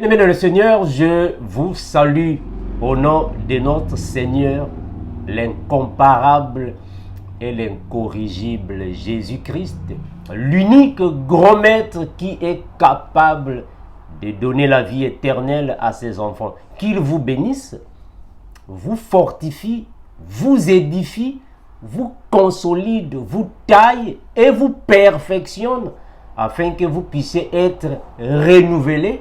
Bien-aimés dans le Seigneur, je vous salue au nom de notre Seigneur, l'incomparable et l'incorrigible Jésus-Christ, l'unique grand maître qui est capable de donner la vie éternelle à ses enfants. Qu'il vous bénisse, vous fortifie, vous édifie, vous consolide, vous taille et vous perfectionne afin que vous puissiez être renouvelés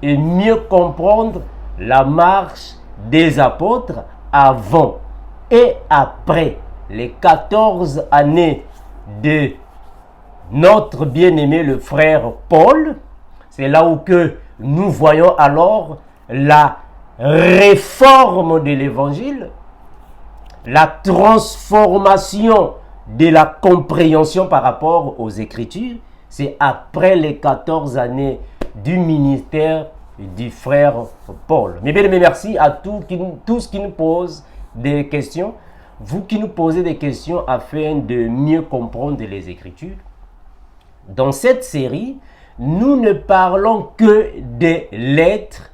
et mieux comprendre la marche des apôtres avant et après les 14 années de notre bien-aimé le frère Paul. C'est là où que nous voyons alors la réforme de l'évangile, la transformation de la compréhension par rapport aux Écritures. C'est après les 14 années du ministère du frère Paul. Mais bien aimé, merci à tous qui nous posent des questions. Vous qui nous posez des questions afin de mieux comprendre les Écritures. Dans cette série, nous ne parlons que des lettres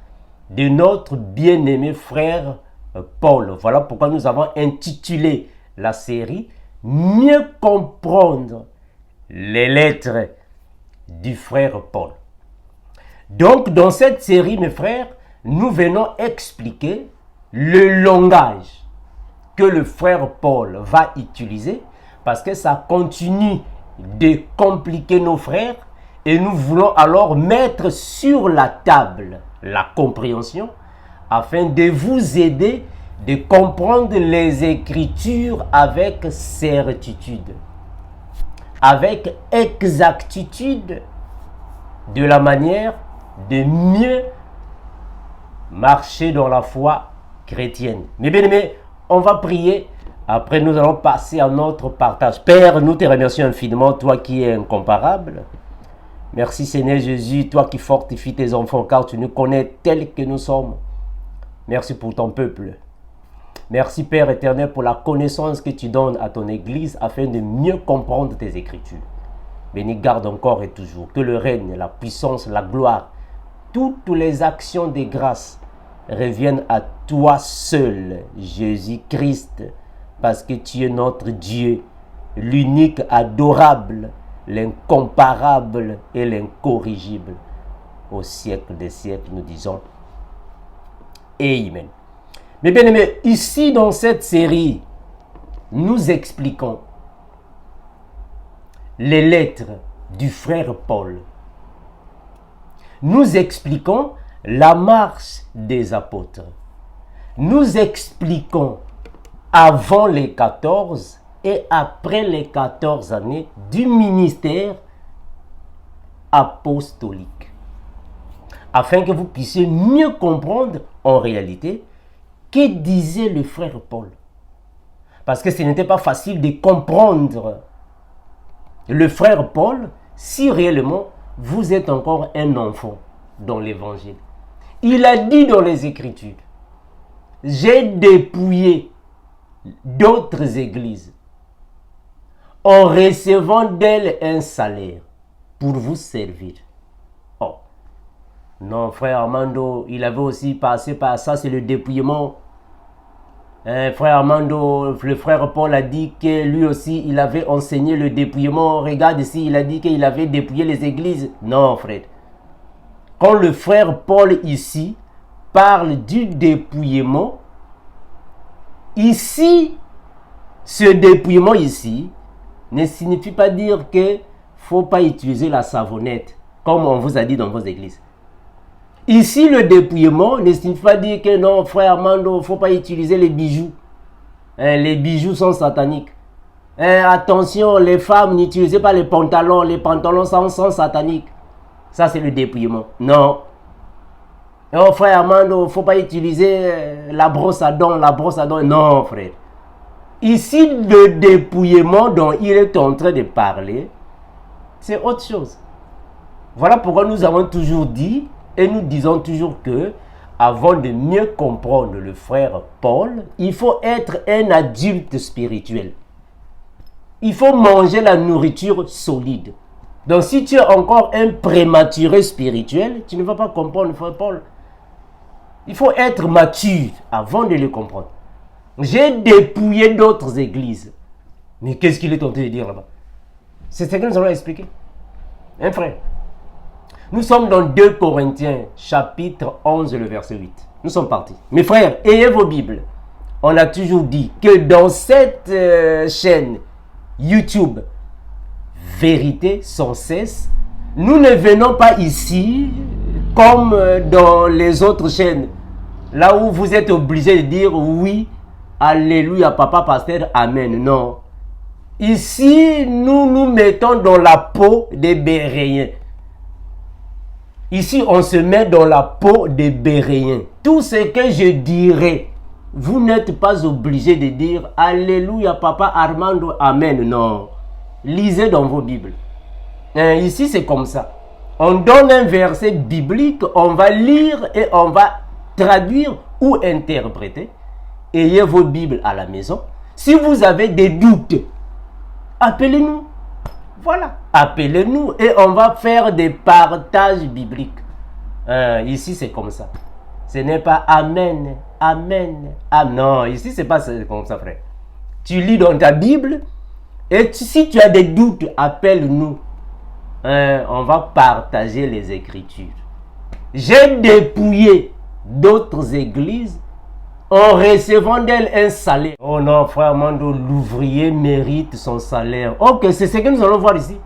de notre bien-aimé frère Paul. Voilà pourquoi nous avons intitulé la série « Mieux comprendre les lettres du frère Paul ». Donc, dans cette série, mes frères, nous venons expliquer le langage que le frère Paul va utiliser parce que ça continue de compliquer nos frères et nous voulons alors mettre sur la table la compréhension afin de vous aider de comprendre les Écritures avec certitude, avec exactitude, de la manière de mieux marcher dans la foi chrétienne. Mes bien-aimés, on va prier. Après, nous allons passer à notre partage. Père, nous te remercions infiniment, toi qui es incomparable. Merci Seigneur Jésus, toi qui fortifies tes enfants, car tu nous connais tels que nous sommes. Merci pour ton peuple. Merci Père éternel pour la connaissance que tu donnes à ton Église afin de mieux comprendre tes Écritures. Béni garde encore et toujours. Que le règne, la puissance, la gloire, toutes les actions de grâce reviennent à toi seul, Jésus-Christ, parce que tu es notre Dieu, l'unique, adorable, l'incomparable et l'incorrigible. Au siècle des siècles, nous disons Amen. Mais bien aimés, ici dans cette série, nous expliquons les lettres du frère Paul. Nous expliquons la marche des apôtres. Nous expliquons avant les 14 et après les 14 années du ministère apostolique. Afin que vous puissiez mieux comprendre en réalité que disait le frère Paul. Parce que ce n'était pas facile de comprendre le frère Paul si réellement vous êtes encore un enfant dans l'évangile. Il a dit dans les Écritures, j'ai dépouillé d'autres églises en recevant d'elles un salaire pour vous servir. Oh, non, frère Armando, il avait aussi passé par ça, c'est le dépouillement. Frère Armando, le frère Paul a dit que lui aussi, il avait enseigné le dépouillement. Regarde ici, il a dit qu'il avait dépouillé les églises. Non, frère. Quand le frère Paul ici parle du dépouillement, ici, ce dépouillement ici, ne signifie pas dire qu'il ne faut pas utiliser la savonnette, comme on vous a dit dans vos églises. Ici, le dépouillement ne signifie pas dire que non, frère Armando, il ne faut pas utiliser les bijoux. Les bijoux sont sataniques. Attention, les femmes, n'utilisez pas les pantalons sont sataniques. Ça, c'est le dépouillement. Non. Non, frère Armando, il ne faut pas utiliser la brosse à dents, Non, frère. Ici, le dépouillement dont il est en train de parler, c'est autre chose. Voilà pourquoi nous avons toujours dit, et nous disons toujours que, avant de mieux comprendre le frère Paul, il faut être un adulte spirituel. Il faut manger la nourriture solide. Donc si tu es encore un prématuré spirituel, tu ne vas pas comprendre, frère Paul. Il faut être mature avant de le comprendre. J'ai dépouillé d'autres églises. Mais qu'est-ce qu'il est tenté de dire là-bas? C'est ce que nous allons expliquer. Hein, frère? Nous sommes dans 2 Corinthiens, chapitre 11, le verset 8. Nous sommes partis. Mes frères, ayez vos Bibles. On a toujours dit que dans cette chaîne YouTube, Vérité sans cesse, nous ne venons pas ici comme dans les autres chaînes, là où vous êtes obligés de dire oui, alléluia, papa, pasteur, amen. Non. Ici, nous nous mettons dans la peau des Béréens. Ici, on se met dans la peau des Béréens. Tout ce que je dirai, vous n'êtes pas obligé de dire alléluia, papa Armando, amen. Non. Lisez dans vos Bibles. Ici, c'est comme ça. On donne un verset biblique, on va lire et on va traduire ou interpréter. Ayez vos Bibles à la maison. Si vous avez des doutes, appelez-nous. Voilà. Appelez-nous et on va faire des partages bibliques. Ici, c'est comme ça. Ce n'est pas amen, amen, amen. Non, ici, c'est pas comme ça, frère. Tu lis dans ta Bible et si tu as des doutes, appelle-nous. On va partager les Écritures. J'ai dépouillé d'autres églises en recevant d'elles un salaire. Oh non, frère Mando, l'ouvrier mérite son salaire. Ok, c'est ce que nous allons voir ici.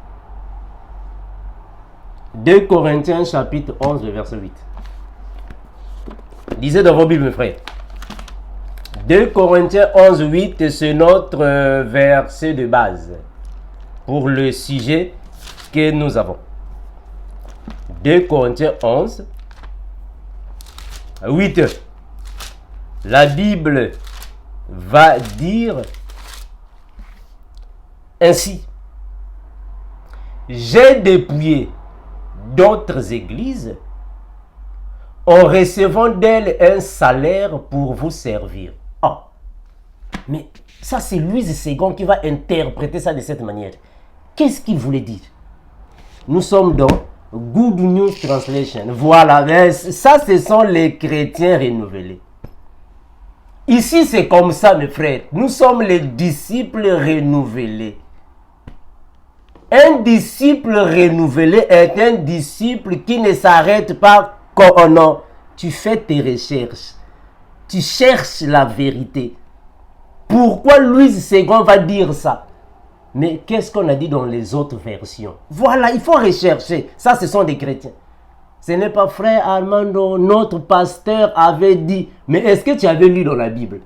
2 Corinthiens chapitre 11, verset 8. Lisez dans vos Bibles, mes frères. 2 Corinthiens 11, 8, c'est notre verset de base pour le sujet que nous avons. 2 Corinthiens 11, 8. La Bible va dire ainsi: j'ai dépouillé d'autres églises en recevant d'elles un salaire pour vous servir. Oh, mais ça c'est Louise Ségon qui va interpréter ça de cette manière. Qu'est-ce qu'il voulait dire? Nous sommes dans Good News Translation. Voilà, ça ce sont les chrétiens renouvelés. Ici c'est comme ça, mes frères. Nous sommes les disciples renouvelés. Un disciple renouvelé est un disciple qui ne s'arrête pas quand oh non, tu fais tes recherches. Tu cherches la vérité. Pourquoi Louise Ségon va dire ça? Mais qu'est-ce qu'on a dit dans les autres versions? Voilà, il faut rechercher. Ça, ce sont des chrétiens. Ce n'est pas frère Armando, notre pasteur avait dit. Mais est-ce que tu avais lu dans la Bible?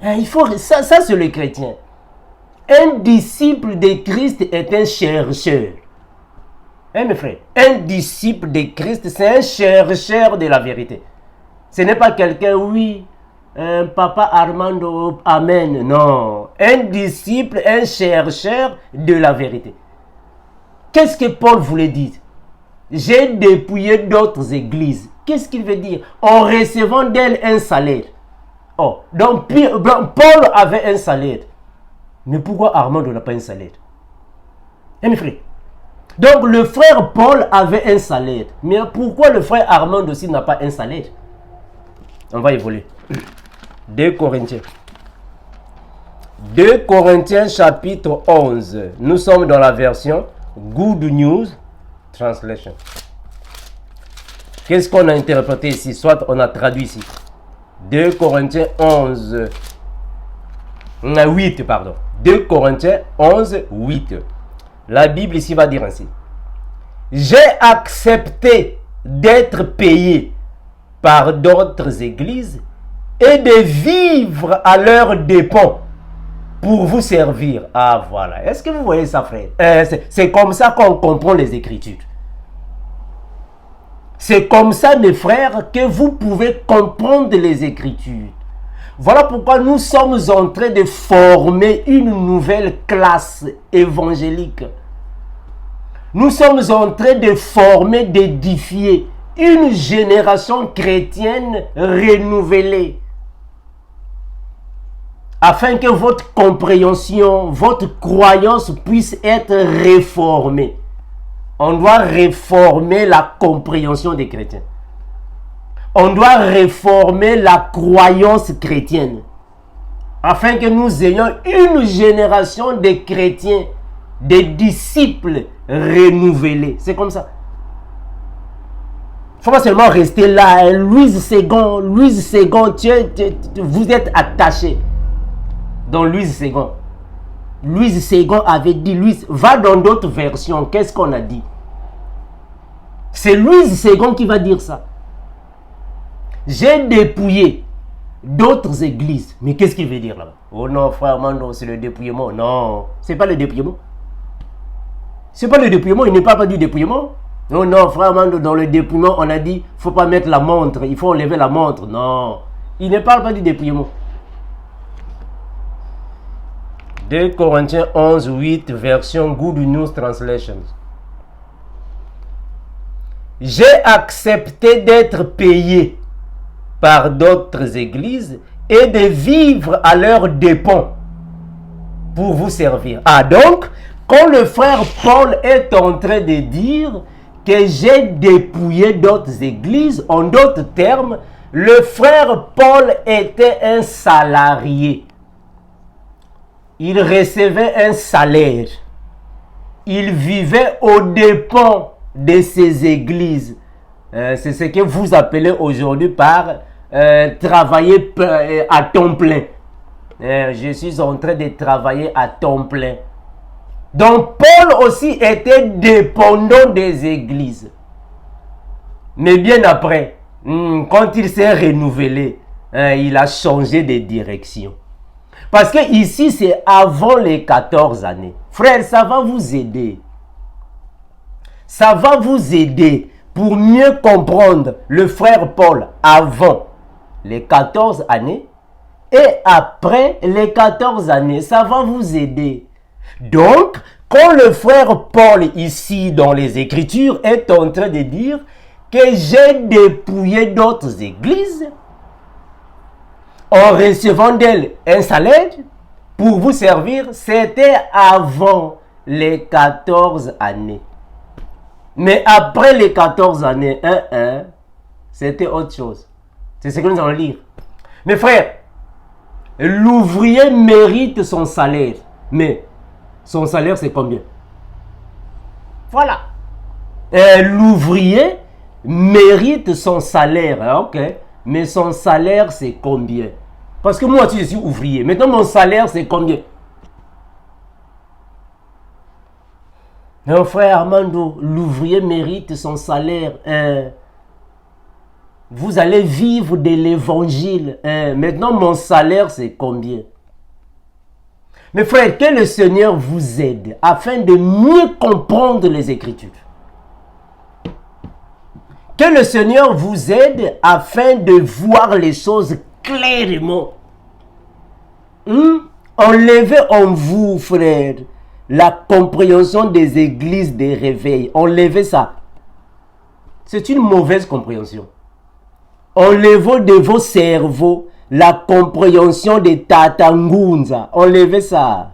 Il faut, ça c'est les chrétiens. Un disciple de Christ est un chercheur. Hein, mes frères? Un disciple de Christ, c'est un chercheur de la vérité. Ce n'est pas quelqu'un, oui, papa Armando, amen. Non. Un disciple, un chercheur de la vérité. Qu'est-ce que Paul voulait dire? J'ai dépouillé d'autres églises. Qu'est-ce qu'il veut dire? En recevant d'elles un salaire. Oh, donc Paul avait un salaire. Mais pourquoi Armando n'a pas un salaire? Hein, mes frères? Donc le frère Paul avait un salaire. Mais pourquoi le frère Armando aussi n'a pas un salaire? On va évoluer. 2 Corinthiens. 2 Corinthiens chapitre 11. Nous sommes dans la version Good News Translation. Qu'est-ce qu'on a interprété ici? Soit on a traduit ici. 2 Corinthiens 11. 8, pardon. 2 Corinthiens 11, 8. La Bible ici va dire ainsi: j'ai accepté d'être payé par d'autres églises et de vivre à leurs dépens pour vous servir. Ah voilà. Est-ce que vous voyez ça, frère? C'est comme ça qu'on comprend les Écritures. C'est comme ça, mes frères, que vous pouvez comprendre les Écritures. Voilà pourquoi nous sommes en train de former une nouvelle classe évangélique. Nous sommes en train de former, d'édifier une génération chrétienne renouvelée. afin que votre compréhension, votre croyance puisse être réformée. On doit réformer la compréhension des chrétiens. On doit réformer la croyance chrétienne. Afin que nous ayons une génération de chrétiens, des disciples renouvelés. C'est comme ça. Il ne faut pas seulement rester là. Louise Ségon, vous êtes attachés. Dans Louise Ségon. Louise Ségon avait dit, Louise, va dans d'autres versions. Qu'est-ce qu'on a dit? C'est Louise Ségon qui va dire ça. J'ai dépouillé d'autres églises. Mais qu'est-ce qu'il veut dire là-bas? Oh non, frère Mando, c'est le dépouillement. Non, c'est pas le dépouillement. C'est pas le dépouillement, il ne parle pas du dépouillement. Oh non, frère Mando, dans le dépouillement, on a dit, il ne faut pas mettre la montre, il faut enlever la montre. Non, il ne parle pas du dépouillement. 2 Corinthiens 11, 8, version Good News Translation. J'ai accepté d'être payé par d'autres églises et de vivre à leurs dépens pour vous servir. Ah donc, quand le frère Paul est en train de dire que j'ai dépouillé d'autres églises, en d'autres termes, le frère Paul était un salarié. Il recevait un salaire. Il vivait aux dépens de ces églises. C'est ce que vous appelez aujourd'hui par travailler à temps plein. Je suis en train de travailler à temps plein. Donc Paul aussi était dépendant des églises. Mais bien après, quand il s'est renouvelé, il a changé de direction. Parce que ici, c'est avant les 14 années. Frère, ça va vous aider. Ça va vous aider pour mieux comprendre le frère Paul avant les 14 années et après les 14 années. Ça va vous aider. Donc, quand le frère Paul ici dans les Écritures est en train de dire que j'ai dépouillé d'autres églises en recevant d'elles un salaire pour vous servir, c'était avant les 14 années. Mais après les 14 années, c'était autre chose. C'est ce que nous allons lire. Mes frères, l'ouvrier mérite son salaire. Mais son salaire, c'est combien? Voilà. L'ouvrier mérite son salaire. Ok. Mais son salaire, c'est combien? Parce que moi, je suis ouvrier. Maintenant, mon salaire, c'est combien? Mon frère Armando, l'ouvrier mérite son salaire. Vous allez vivre de l'évangile. Maintenant, mon salaire, c'est combien? Mes frères, que le Seigneur vous aide afin de mieux comprendre les Écritures. Que le Seigneur vous aide afin de voir les choses clairement. Enlevez en vous, frère, la compréhension des églises des réveils. Enlevez ça. C'est une mauvaise compréhension. Enlevez de vos cerveaux la compréhension des tatangunza. Enlevez ça.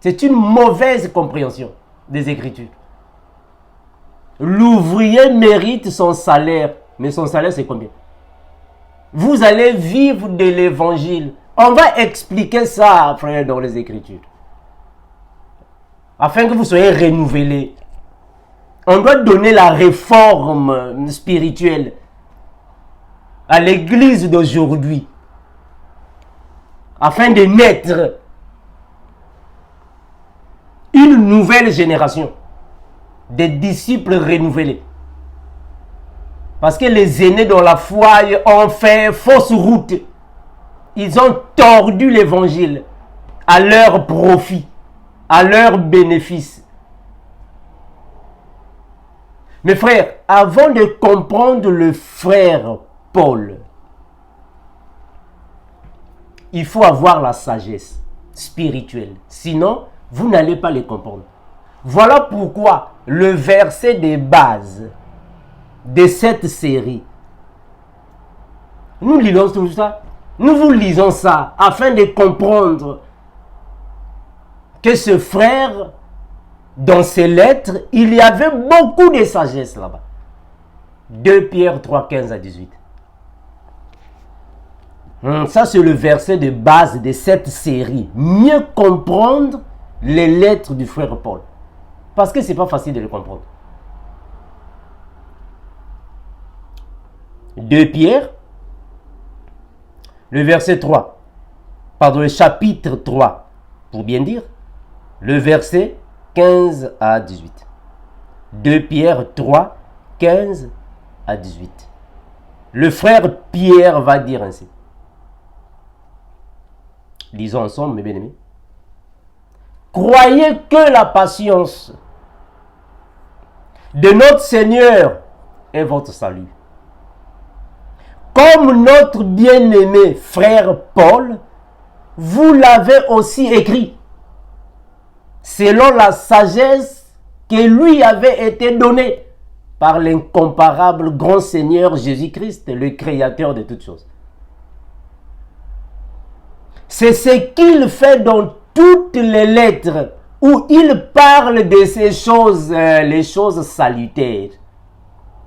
C'est une mauvaise compréhension des Écritures. L'ouvrier mérite son salaire. Mais son salaire, c'est combien? Vous allez vivre de l'évangile. On va expliquer ça, frère, dans les Écritures. Afin que vous soyez renouvelés. On doit donner la réforme spirituelle à l'église d'aujourd'hui. Afin de naître une nouvelle génération des disciples renouvelés. Parce que les aînés dans la foi ont fait fausse route. Ils ont tordu l'évangile à leur profit, à leur bénéfice. Mes frères, avant de comprendre le frère Paul, il faut avoir la sagesse spirituelle. Sinon, vous n'allez pas les comprendre. Voilà pourquoi le verset de base de cette série, nous lisons tout ça. Nous vous lisons ça afin de comprendre que ce frère, dans ses lettres, il y avait beaucoup de sagesse là-bas. 2 Pierre 3, 15 à 18. Ça, c'est le verset de base de cette série. Mieux comprendre les lettres du frère Paul. Parce que ce n'est pas facile de les comprendre. 2 Pierre, le verset 3. Pardon, le chapitre 3, pour bien dire. Le verset 15 à 18. 2 Pierre 3, 15 à 18. Le frère Pierre va dire ainsi. Lisons ensemble, mes bien-aimés. Croyez que la patience de notre Seigneur est votre salut. Comme notre bien-aimé frère Paul, vous l'avez aussi écrit, selon la sagesse qui lui avait été donnée par l'incomparable grand Seigneur Jésus-Christ, le Créateur de toutes choses. C'est ce qu'il fait dans toutes les lettres où il parle de ces choses, les choses salutaires.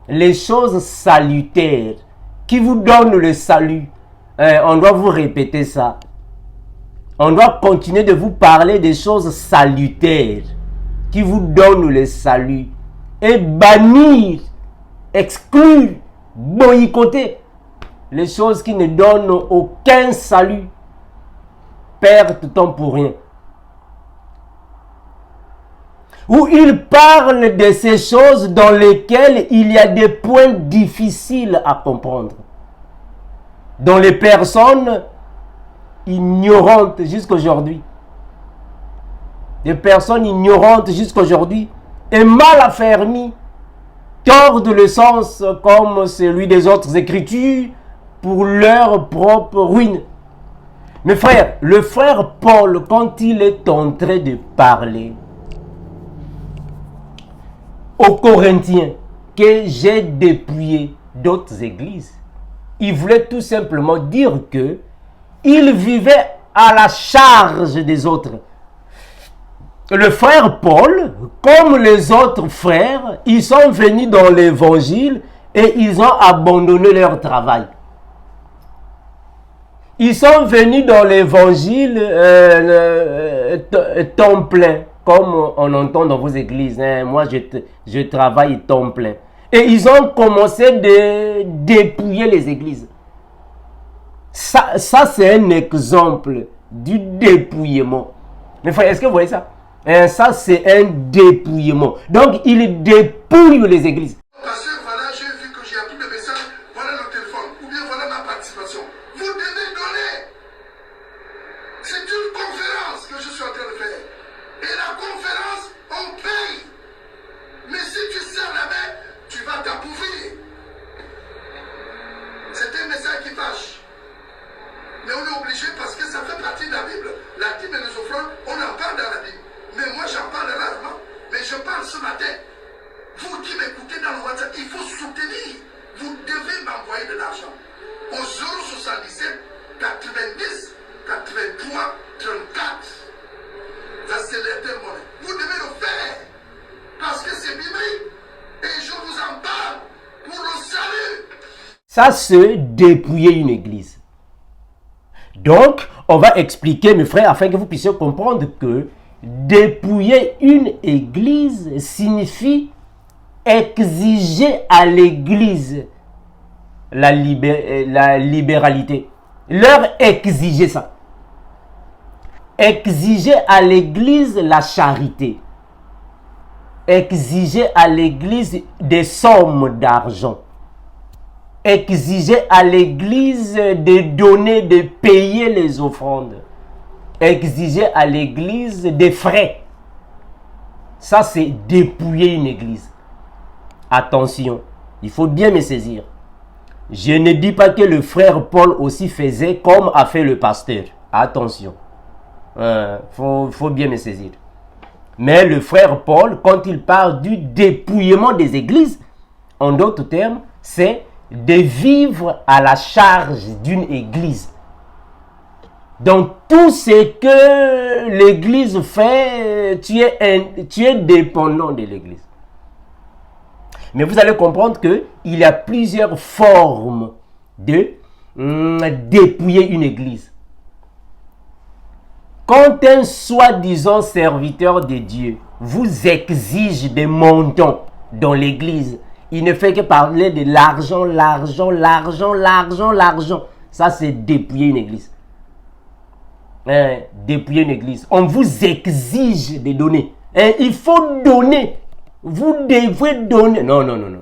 Les choses salutaires qui vous donnent le salut. On doit vous répéter ça. On doit continuer de vous parler des choses salutaires qui vous donnent le salut. Et bannir, exclure, boycotter les choses qui ne donnent aucun salut. Perdre temps pour rien. Où il parle de ces choses dans lesquelles il y a des points difficiles à comprendre. Dont les personnes ignorantes jusqu'aujourd'hui. Des personnes ignorantes jusqu'aujourd'hui et mal affermies tordent le sens comme celui des autres écritures pour leur propre ruine. Mes frères, le frère Paul, quand il est en train de parler aux Corinthiens que j'ai dépouillé d'autres églises, il voulait tout simplement dire que il vivait à la charge des autres. Le frère Paul, comme les autres frères, ils sont venus dans l'évangile et ils ont abandonné leur travail. Ils sont venus dans l'évangile temps plein, comme on entend dans vos églises. Moi, je travaille temps plein. Et ils ont commencé de dépouiller les églises. Ça c'est un exemple du dépouillement. Mais frère, est-ce que vous voyez ça? Ça, c'est un dépouillement. Donc, ils dépouillent les églises. Parce que voilà, j'ai vu que j'ai appris le message, voilà le téléphone, ou bien voilà ma participation. Vous devez donner. C'est une conférence que je suis en train de faire. Et la conférence, on paye. Mais si tu serres la main, tu vas t'appauvrir. C'est un message qui fâche. Mais on est obligé parce que ça fait partie de la Bible. La dîme et les offrandes, on en parle dans la Bible. Mais moi j'en parle rarement. Mais je parle ce matin. Vous qui m'écoutez dans le WhatsApp, il faut soutenir. Vous devez m'envoyer de l'argent. Au 077 90 83 34. Ça c'est l'intermonnaie. Vous devez le faire. Parce que c'est biblique. Et je vous en parle pour le salut. Ça c'est dépouiller une église. Donc, on va expliquer, mes frères, afin que vous puissiez comprendre que dépouiller une église signifie exiger à l'église la libéralité. Leur exiger ça. Exiger à l'église la charité. Exiger à l'église des sommes d'argent. Exiger à l'église de donner, de payer les offrandes. Exiger à l'église des frais. Ça, c'est dépouiller une église. Attention, il faut bien me saisir. Je ne dis pas que le frère Paul aussi faisait comme a fait le pasteur. Attention. Faut bien me saisir. Mais le frère Paul, quand il parle du dépouillement des églises, en d'autres termes, c'est de vivre à la charge d'une église. Dans tout ce que l'Église fait, tu es dépendant de l'Église. Mais vous allez comprendre qu'il y a plusieurs formes de dépouiller une Église. Quand un soi-disant serviteur de Dieu vous exige des montants dans l'Église, il ne fait que parler de l'argent, l'argent, l'argent, l'argent, l'argent. Ça, c'est dépouiller une Église. Dépouiller une Église. On vous exige de donner. Il faut donner. Vous devez donner. Non, non, non, non.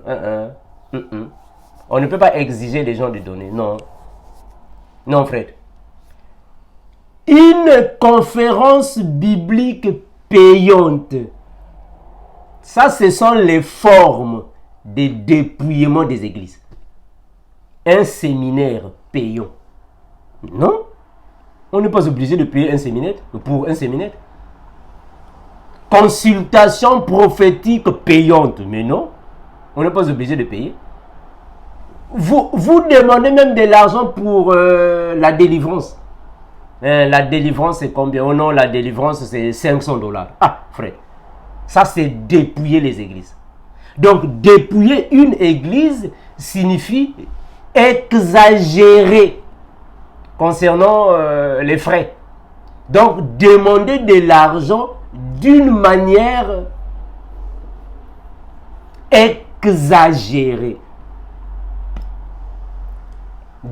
On ne peut pas exiger les gens de donner. Non. Non, frère. Une conférence biblique payante. Ça, ce sont les formes de dépouillement des églises. Un séminaire payant. Non. On n'est pas obligé de payer un séminaire pour un séminaire. Consultation prophétique payante. Mais non. On n'est pas obligé de payer. Vous demandez même de l'argent pour la délivrance. La délivrance, c'est combien? Oh non, la délivrance, c'est $500. Ah, frère. Ça, c'est dépouiller les églises. Donc, dépouiller une église signifie exagérer concernant les frais. Donc, demander de l'argent d'une manière exagérée.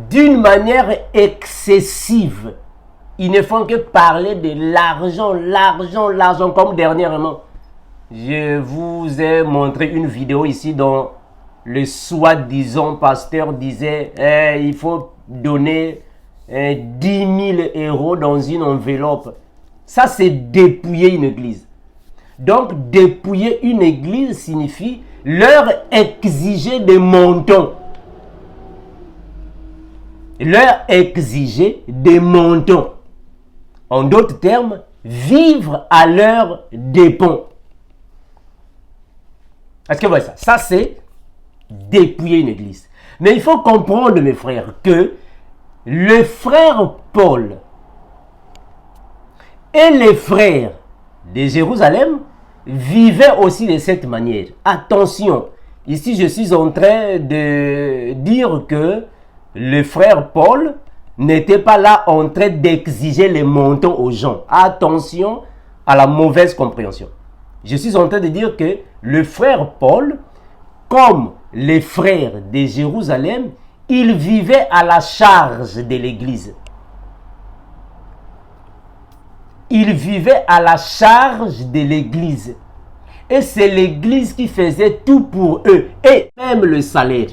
D'une manière excessive. Ils ne font que parler de l'argent, l'argent, l'argent, comme dernièrement. Je vous ai montré une vidéo ici dont le soi-disant pasteur disait il faut donner 10 000 euros dans une enveloppe. Ça, c'est dépouiller une église. Donc, dépouiller une église signifie leur exiger des montants. Leur exiger des montants. En d'autres termes, vivre à leurs dépens. Est-ce que vous voyez ça? Ça, c'est dépouiller une église. Mais il faut comprendre, mes frères, que le frère Paul et les frères de Jérusalem vivaient aussi de cette manière. Attention, ici je suis en train de dire que le frère Paul n'était pas là en train d'exiger les montants aux gens. Attention à la mauvaise compréhension. Je suis en train de dire que le frère Paul, comme les frères de Jérusalem, il vivait à la charge de l'église. Il vivait à la charge de l'église. Et c'est l'église qui faisait tout pour eux, et même le salaire.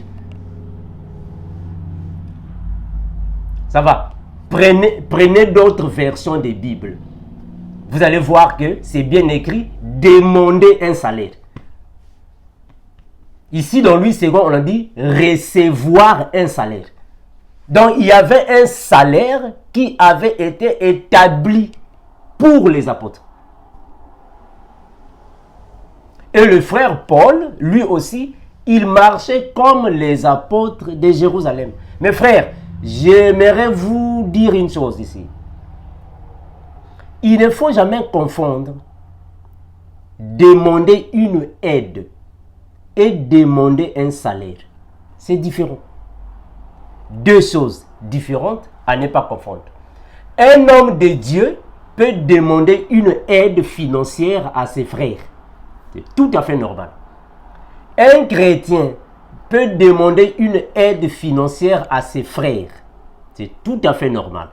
Ça va. Prenez d'autres versions des Bibles. Vous allez voir que c'est bien écrit, demander un salaire. Ici, dans Louis II, on a dit recevoir un salaire. Donc, il y avait un salaire qui avait été établi pour les apôtres. Et le frère Paul, lui aussi, il marchait comme les apôtres de Jérusalem. Mes frères, j'aimerais vous dire une chose ici. Il ne faut jamais confondre demander une aide et demander un salaire. C'est différent. Deux choses différentes à ne pas confondre. Un homme de Dieu peut demander une aide financière à ses frères. C'est tout à fait normal. Un chrétien peut demander une aide financière à ses frères. C'est tout à fait normal.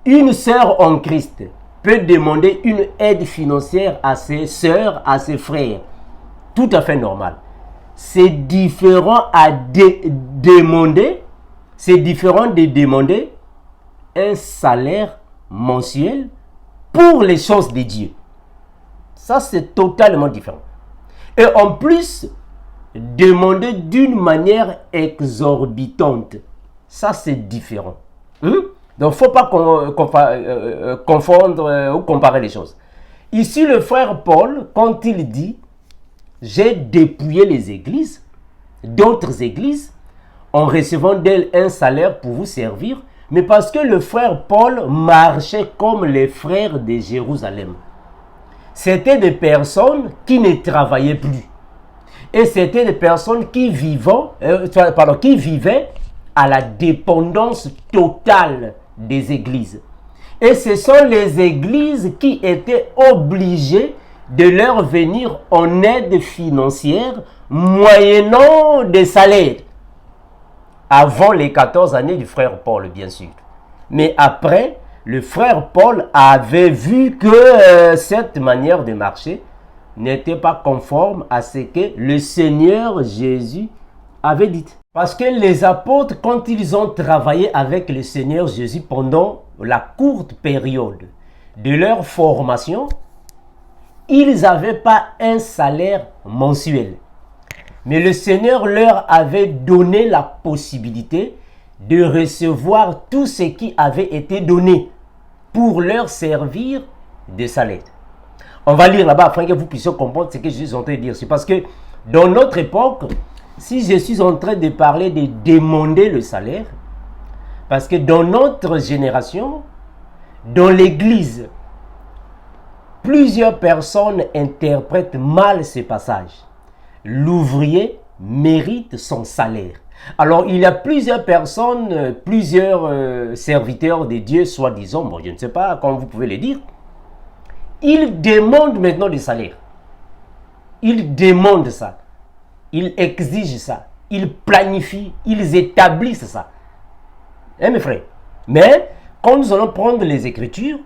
Une sœur en Christ peut demander une aide financière à ses sœurs, à ses frères. Tout à fait normal. C'est différent à demander. C'est différent de demander un salaire mensuel pour les choses de Dieu. Ça, c'est totalement différent. Et en plus, demander d'une manière exorbitante. Ça, c'est différent. Donc, il ne faut pas confondre ou comparer les choses. Ici, le frère Paul, quand il dit « J'ai dépouillé les églises, d'autres églises, en recevant d'elles un salaire pour vous servir », mais parce que le frère Paul marchait comme les frères de Jérusalem. C'était des personnes qui ne travaillaient plus. Et c'était des personnes qui vivaient à la dépendance totale des églises. Et ce sont les églises qui étaient obligées de leur venir en aide financière moyennant des salaires. Avant les 14 années du frère Paul, bien sûr. Mais après, le frère Paul avait vu que cette manière de marcher n'était pas conforme à ce que le Seigneur Jésus avait dit. Parce que les apôtres, quand ils ont travaillé avec le Seigneur Jésus pendant la courte période de leur formation, ils n'avaient pas un salaire mensuel. Mais le Seigneur leur avait donné la possibilité de recevoir tout ce qui avait été donné pour leur servir de salaire. On va lire là-bas afin que vous puissiez comprendre ce que je suis en train de dire. C'est parce que dans notre époque, si je suis en train de parler de demander le salaire, parce que dans notre génération, dans l'église, plusieurs personnes interprètent mal ce passage. L'ouvrier mérite son salaire. Alors, il y a plusieurs personnes, plusieurs serviteurs de Dieu, soi-disant, bon, je ne sais pas comment vous pouvez le dire, ils demandent maintenant des salaires. Ils demandent ça. Ils exigent ça. Ils planifient, ils établissent ça. Hein, mes frères? Mais, quand nous allons prendre les Écritures,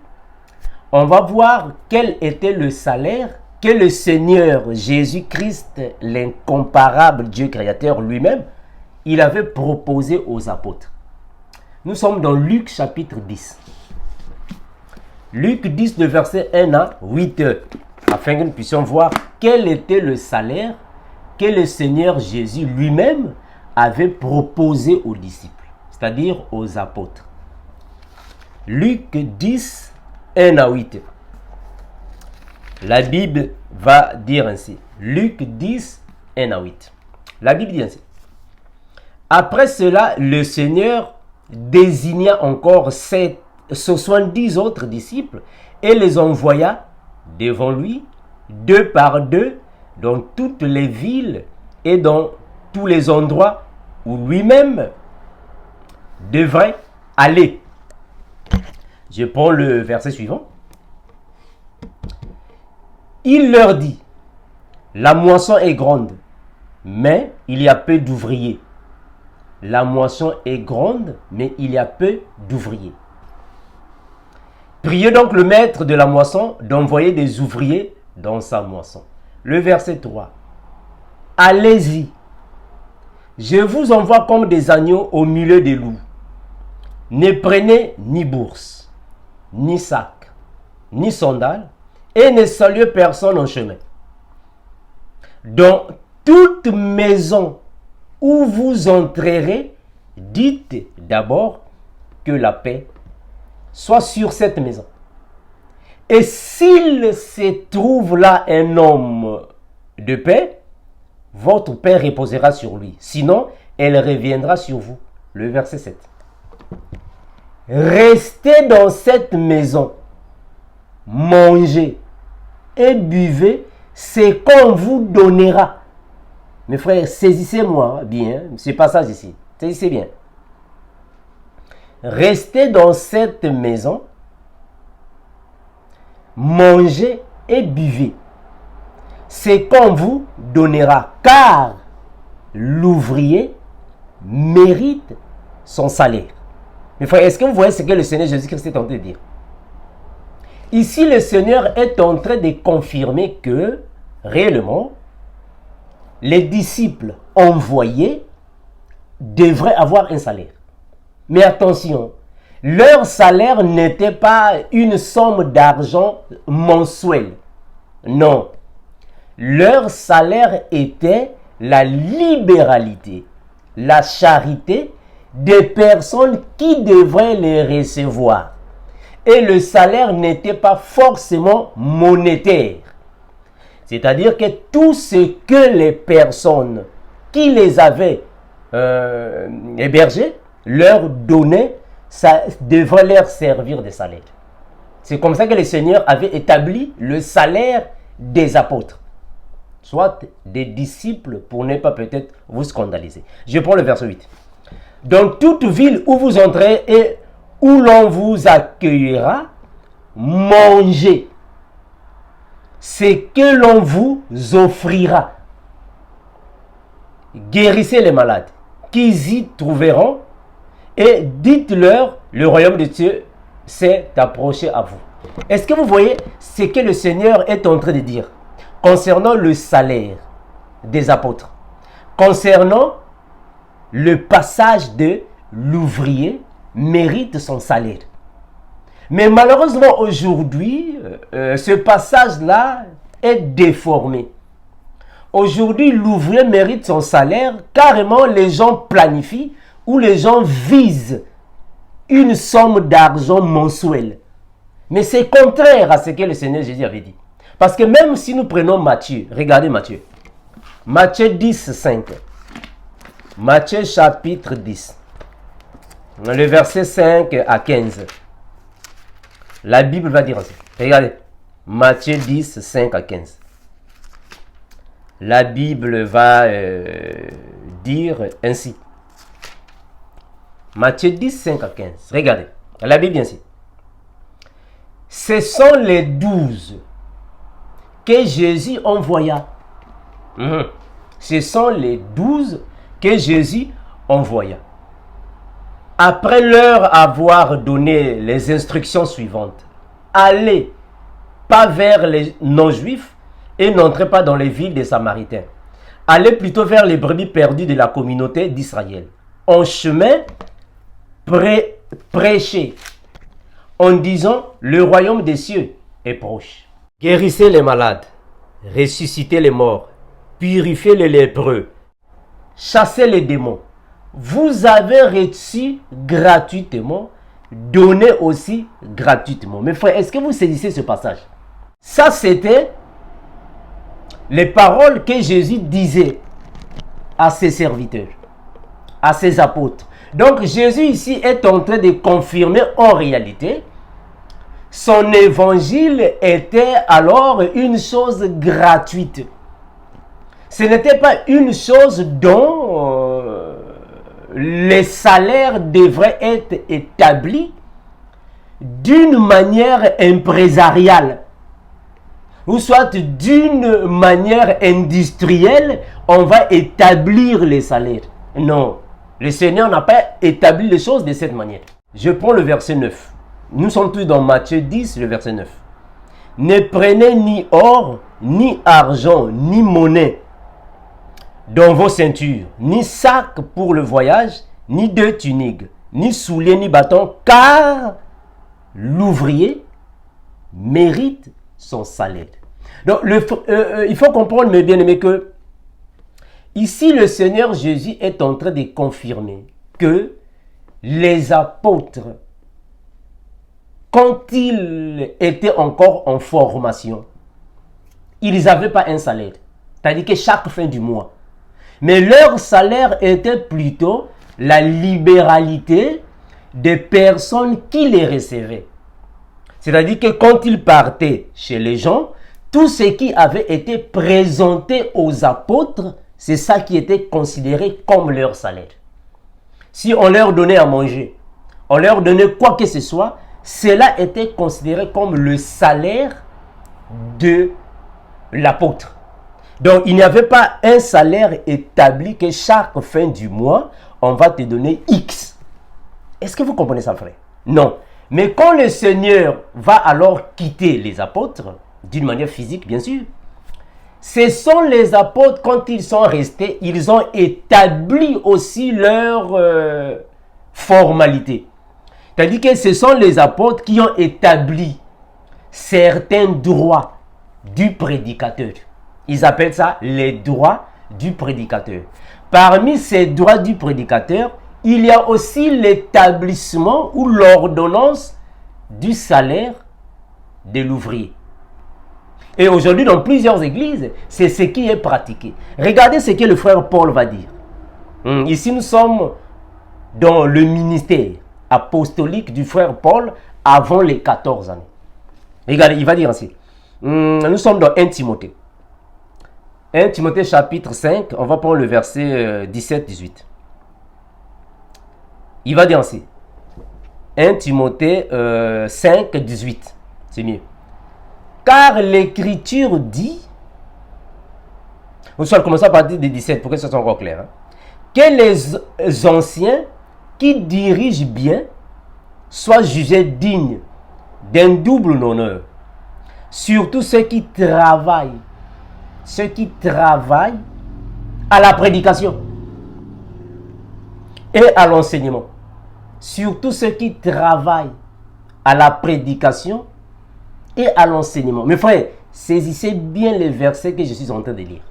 on va voir quel était le salaire que le Seigneur Jésus-Christ, l'incomparable Dieu créateur lui-même, il avait proposé aux apôtres. Nous sommes dans Luc chapitre 10. Luc 10, de verset 1 à 8, afin que nous puissions voir quel était le salaire que le Seigneur Jésus lui-même avait proposé aux disciples, c'est-à-dire aux apôtres. Luc 10, 1 à 8. La Bible va dire ainsi. Luc 10, 1 à 8. La Bible dit ainsi. Après cela, le Seigneur désigna encore 70 autres disciples et les envoya devant lui, deux par deux, dans toutes les villes et dans tous les endroits où lui-même devrait aller. Je prends le verset suivant. Il leur dit, la moisson est grande, mais il y a peu d'ouvriers. La moisson est grande, mais il y a peu d'ouvriers. Priez donc le maître de la moisson d'envoyer des ouvriers dans sa moisson. Le verset 3. Allez-y. Je vous envoie comme des agneaux au milieu des loups. Ne prenez ni bourse, ni sac, ni sandales, et ne saluez personne en chemin. Dans toute maison où vous entrerez, dites d'abord que la paix soit sur cette maison. Et s'il se trouve là un homme de paix, votre paix reposera sur lui. Sinon, elle reviendra sur vous. Le verset 7. Restez dans cette maison, mangez et buvez ce qu'on vous donnera. Mes frères, saisissez-moi bien, ce passage ici. Saisissez bien. Restez dans cette maison, mangez et buvez ce qu'on vous donnera, car l'ouvrier mérite son salaire. Mes frères, est-ce que vous voyez ce que le Seigneur Jésus-Christ est en train de dire? Ici, le Seigneur est en train de confirmer que, réellement, les disciples envoyés devraient avoir un salaire. Mais attention, leur salaire n'était pas une somme d'argent mensuelle. Non. Leur salaire était la libéralité, la charité des personnes qui devraient les recevoir. Et le salaire n'était pas forcément monétaire. C'est-à-dire que tout ce que les personnes qui les avaient hébergés leur donnaient, ça devrait leur servir de salaire. C'est comme ça que le Seigneur avait établi le salaire des apôtres, soit des disciples, pour ne pas peut-être vous scandaliser. Je prends le verset 8. Dans toute ville où vous entrez et où l'on vous accueillera, mangez ce que l'on vous offrira. Guérissez les malades qu'ils y trouveront et dites-leur, le royaume de Dieu s'est approché à vous. Est-ce que vous voyez ce que le Seigneur est en train de dire concernant le salaire des apôtres, concernant le passage de l'ouvrier mérite son salaire? Mais malheureusement aujourd'hui, ce passage-là est déformé. Aujourd'hui, l'ouvrier mérite son salaire, carrément les gens planifient ou les gens visent une somme d'argent mensuelle. Mais c'est contraire à ce que le Seigneur Jésus avait dit. Parce que même si nous prenons Matthieu, regardez Matthieu. Matthieu 10, 5. Matthieu chapitre 10. Le verset 5 à 15. La Bible va dire ainsi. Regardez. Matthieu 10, 5 à 15. La Bible va dire ainsi. Matthieu 10, 5 à 15. Regardez. La Bible dit ainsi. Ce sont les 12 que Jésus envoya. Ce sont les 12 que Jésus envoya. Après leur avoir donné les instructions suivantes. Allez, pas vers les non-juifs et n'entrez pas dans les villes des Samaritains. Allez plutôt vers les brebis perdues de la communauté d'Israël. En chemin, prêchez en disant, le royaume des cieux est proche. Guérissez les malades, ressuscitez les morts, purifiez les lépreux, chassez les démons. Vous avez reçu gratuitement, donnez aussi gratuitement. Mes frères, est-ce que vous saisissez ce passage? Ça, c'était les paroles que Jésus disait à ses serviteurs, à ses apôtres. Donc Jésus ici est en train de confirmer en réalité son évangile était alors une chose gratuite. Ce n'était pas une chose dont les salaires devraient être établis d'une manière empresariale ou soit d'une manière industrielle, on va établir les salaires. Non, le Seigneur n'a pas établi les choses de cette manière. Je prends le verset 9. Nous sommes tous dans Matthieu 10, le verset 9. Ne prenez ni or, ni argent, ni monnaie dans vos ceintures, ni sac pour le voyage, ni deux tuniques, ni souliers, ni bâtons, car l'ouvrier mérite son salaire. Donc, il faut comprendre, mes bien-aimés, que ici, le Seigneur Jésus est en train de confirmer que les apôtres, quand ils étaient encore en formation, ils n'avaient pas un salaire. C'est-à-dire que chaque fin du mois. Mais leur salaire était plutôt la libéralité des personnes qui les recevaient. C'est-à-dire que quand ils partaient chez les gens, tout ce qui avait été présenté aux apôtres, c'est ça qui était considéré comme leur salaire. Si on leur donnait à manger, on leur donnait quoi que ce soit, cela était considéré comme le salaire de l'apôtre. Donc, il n'y avait pas un salaire établi que chaque fin du mois, on va te donner X. Est-ce que vous comprenez ça, frère? Non. Mais quand le Seigneur va alors quitter les apôtres, d'une manière physique, bien sûr, ce sont les apôtres, quand ils sont restés, ils ont établi aussi leur formalité. C'est-à-dire que ce sont les apôtres qui ont établi certains droits du prédicateur. Ils appellent ça les droits du prédicateur. Parmi ces droits du prédicateur, il y a aussi l'établissement ou l'ordonnance du salaire de l'ouvrier. Et aujourd'hui, dans plusieurs églises, c'est ce qui est pratiqué. Regardez ce que le frère Paul va dire. Ici, nous sommes dans le ministère. apostolique du frère Paul avant les 14 années. Regardez, il va dire ainsi. Nous sommes dans 1 Timothée. 1 Timothée chapitre 5, on va prendre le verset 17-18. Il va dire ainsi. 1 Timothée 5, 18. C'est mieux. Car l'Écriture dit, on va commencer à partir de 17 pour que ce soit encore clair. Que les anciens qui dirigent bien soient jugés dignes d'un double honneur. Surtout ceux qui travaillent à la prédication et à l'enseignement. Surtout ceux qui travaillent à la prédication et à l'enseignement. Mes frères, saisissez bien les versets que je suis en train de lire.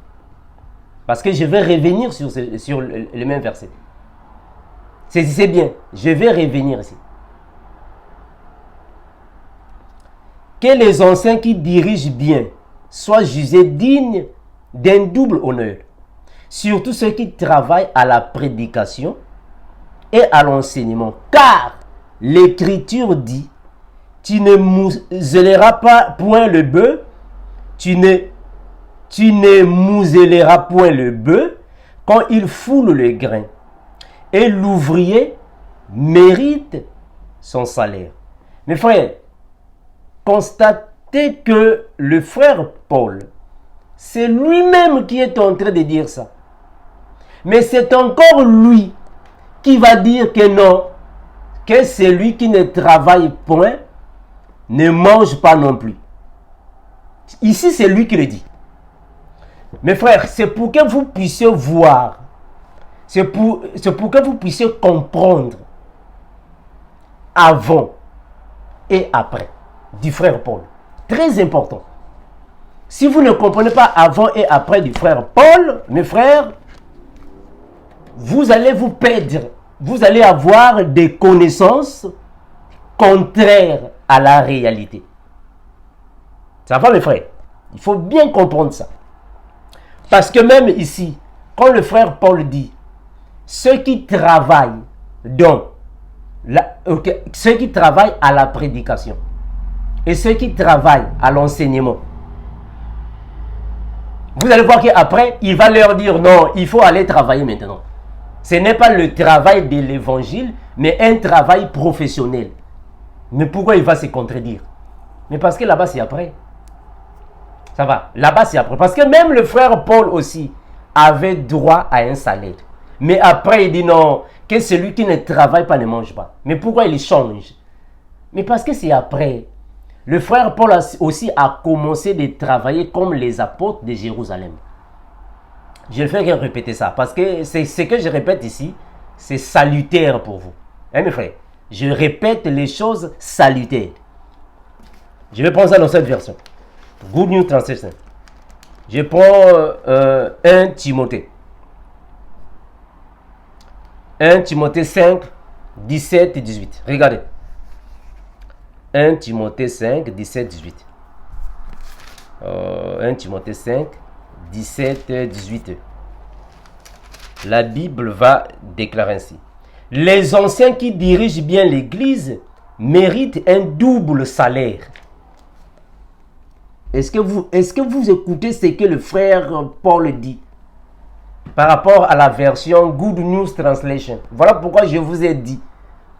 Parce que je vais revenir sur le même verset. Saisissez bien, je vais revenir ici. Que les anciens qui dirigent bien soient jugés dignes d'un double honneur. Surtout ceux qui travaillent à la prédication et à l'enseignement. Car l'Écriture dit, tu ne mousselleras pas point le bœuf, tu ne mousselleras point le bœuf quand il foule le grain. Et l'ouvrier mérite son salaire. Mes frères, constatez que le frère Paul, c'est lui-même qui est en train de dire ça. Mais c'est encore lui qui va dire que non, que celui qui ne travaille point ne mange pas non plus. Ici, c'est lui qui le dit. Mes frères, c'est pour que vous puissiez voir, c'est pour que vous puissiez comprendre avant et après du frère Paul. Très important. Si vous ne comprenez pas avant et après du frère Paul, mes frères, vous allez vous perdre. Vous allez avoir des connaissances contraires à la réalité. Ça va, mes frères? Il faut bien comprendre ça. Parce que même ici, quand le frère Paul dit, ceux qui travaillent ceux qui travaillent à la prédication et ceux qui travaillent à l'enseignement, vous allez voir qu'après, il va leur dire non, il faut aller travailler maintenant. Ce n'est pas le travail de l'évangile, mais un travail professionnel. Mais pourquoi il va se contredire? Mais parce que là-bas, c'est après. Ça va, là-bas, c'est après. Parce que même le frère Paul aussi avait droit à un salaire. Mais après, il dit non, que celui qui ne travaille pas ne mange pas. Mais pourquoi il change? Mais parce que c'est après. Le frère Paul aussi a commencé de travailler comme les apôtres de Jérusalem. Je ne fais que répéter ça, parce que ce que je répète ici, c'est salutaire pour vous. Hein, mes frères? Je répète les choses salutaires. Je vais prendre ça dans cette version. Good News Translation. Je prends 1 Timothée. 1 Timothée 5, 17 et 18. Regardez. 1 Timothée 5, 17, 18. 1 Timothée 5, 17, 18. La Bible va déclarer ainsi. Les anciens qui dirigent bien l'Église méritent un double salaire. Est-ce que vous écoutez ce que le frère Paul dit par rapport à la version Good News Translation? Voilà pourquoi je vous ai dit,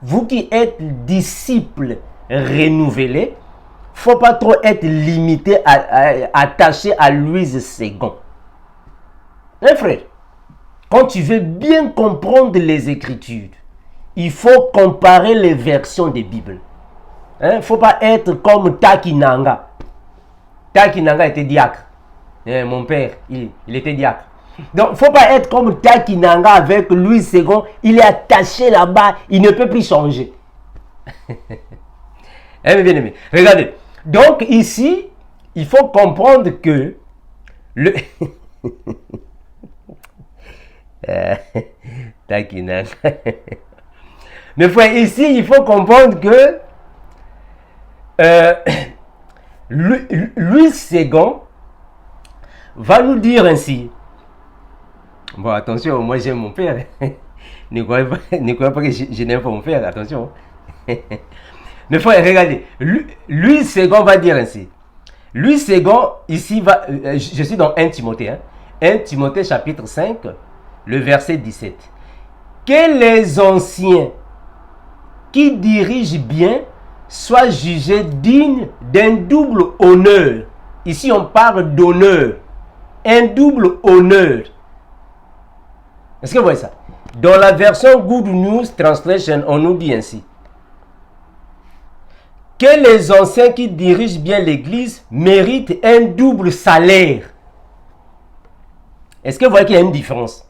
vous qui êtes disciples renouvelés, faut pas trop être limité, attaché à Louis II. Hein, frère? Quand tu veux bien comprendre les Écritures, il faut comparer les versions des Bibles. Il ne faut pas être comme Takinanga. Takinanga était diacre. Mon père, il était diacre. Donc, il ne faut pas être comme Takinanga avec Louis II. Il est attaché là-bas, il ne peut plus changer. Bien aimé, regardez. Donc ici, il faut comprendre que le Takinanga. Mais frère, ici, il faut comprendre que Louis II va nous dire ainsi. Bon, attention, moi j'aime mon père. Ne croyez pas que je n'aime pas mon père, attention. Mais frère, regardez. Louis II va dire ainsi. Louis II, ici, je suis dans 1 Timothée. 1 Timothée chapitre 5, le verset 17. Que les anciens qui dirigent bien soient jugés dignes d'un double honneur. Ici, on parle d'honneur. Un double honneur. Est-ce que vous voyez ça? Dans la version Good News Translation, on nous dit ainsi. Que les anciens qui dirigent bien l'Église méritent un double salaire. Est-ce que vous voyez qu'il y a une différence?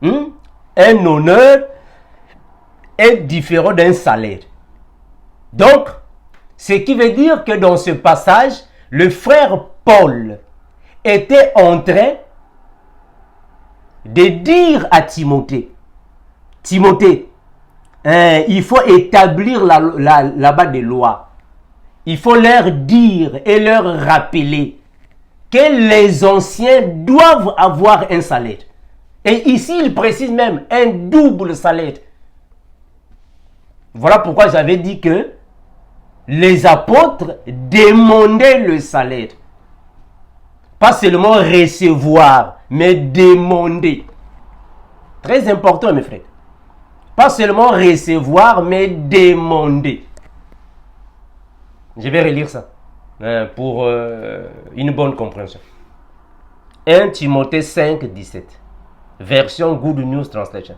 Un honneur est différent d'un salaire. Donc, ce qui veut dire que dans ce passage, le frère Paul était en train de dire à Timothée, il faut établir là-bas des lois. Il faut leur dire et leur rappeler que les anciens doivent avoir un salaire. Et ici, il précise même un double salaire. Voilà pourquoi j'avais dit que les apôtres demandaient le salaire. Pas seulement recevoir, mais demander. Très important, mes frères. Pas seulement recevoir, mais demander. Je vais relire ça pour une bonne compréhension. 1 Timothée 5, 17. Version Good News Translation.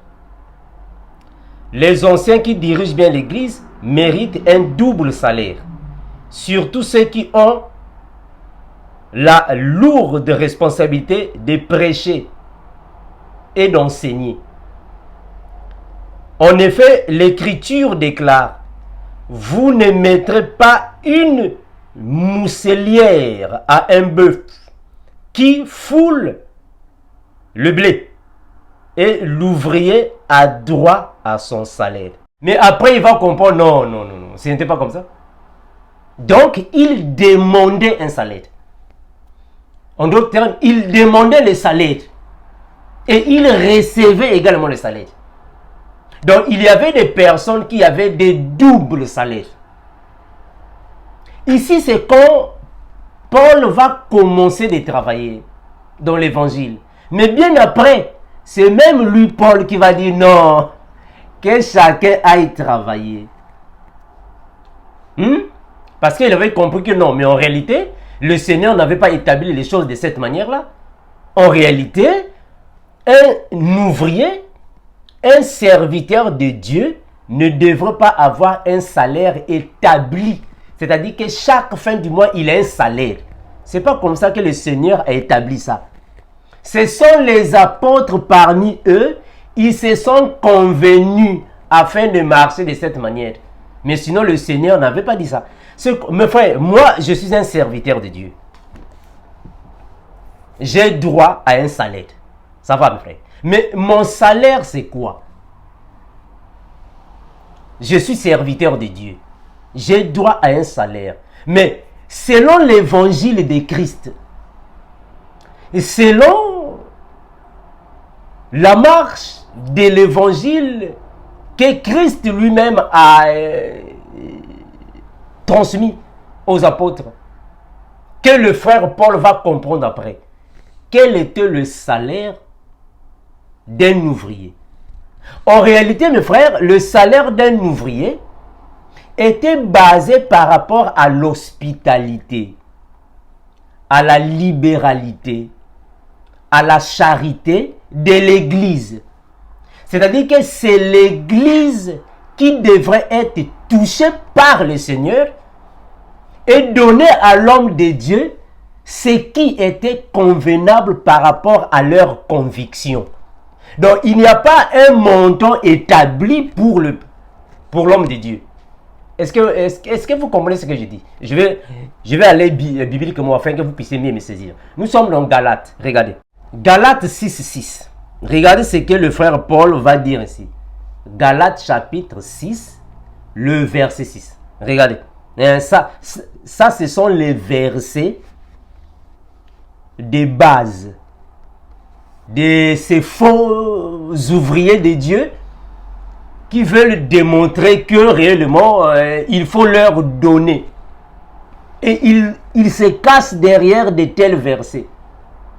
Les anciens qui dirigent bien l'Église méritent un double salaire. Surtout ceux qui ont la lourde responsabilité de prêcher et d'enseigner. En effet, l'Écriture déclare: vous ne mettrez pas une moussellière à un bœuf qui foule le blé, et l'ouvrier a droit à son salaire. Mais après, il va comprendre, non, ce n'était pas comme ça. Donc, il demandait un salaire. En d'autres termes, il demandait le salaire. Et il recevait également le salaire. Donc, il y avait des personnes qui avaient des doubles salaires. Ici, c'est quand Paul va commencer de travailler dans l'évangile. Mais bien après, c'est même lui, Paul, qui va dire non, que chacun aille travailler. Parce qu'il avait compris que non, mais en réalité, le Seigneur n'avait pas établi les choses de cette manière-là. En réalité, un ouvrier, un serviteur de Dieu ne devrait pas avoir un salaire établi. C'est-à-dire que chaque fin du mois, il a un salaire. Ce n'est pas comme ça que le Seigneur a établi ça. Ce sont les apôtres parmi eux, ils se sont convenus afin de marcher de cette manière. Mais sinon, le Seigneur n'avait pas dit ça. Mes frères, moi, je suis un serviteur de Dieu. J'ai droit à un salaire. Ça va, mes frères. Mais mon salaire, c'est quoi? Je suis serviteur de Dieu. J'ai droit à un salaire. Mais selon l'évangile de Christ, et selon la marche de l'évangile que Christ lui-même a transmis aux apôtres, que le frère Paul va comprendre après, quel était le salaire d'un ouvrier. En réalité, mes frères, le salaire d'un ouvrier était basé par rapport à l'hospitalité, à la libéralité, à la charité de l'Église. C'est-à-dire que c'est l'Église qui devrait être touchée par le Seigneur et donner à l'homme de Dieu ce qui était convenable par rapport à leurs convictions. Donc, il n'y a pas un montant établi pour l'homme de Dieu. Est-ce que vous comprenez ce que je dis? Je vais aller bibliquement afin que vous puissiez mieux me saisir. Nous sommes dans Galates. Regardez. Galates 6. Regardez ce que le frère Paul va dire ici. Galates chapitre 6, le verset 6. Regardez. Ça, ce sont les versets de base de ces faux ouvriers de Dieu qui veulent démontrer que réellement il faut leur donner. Et ils se cachent derrière de tels versets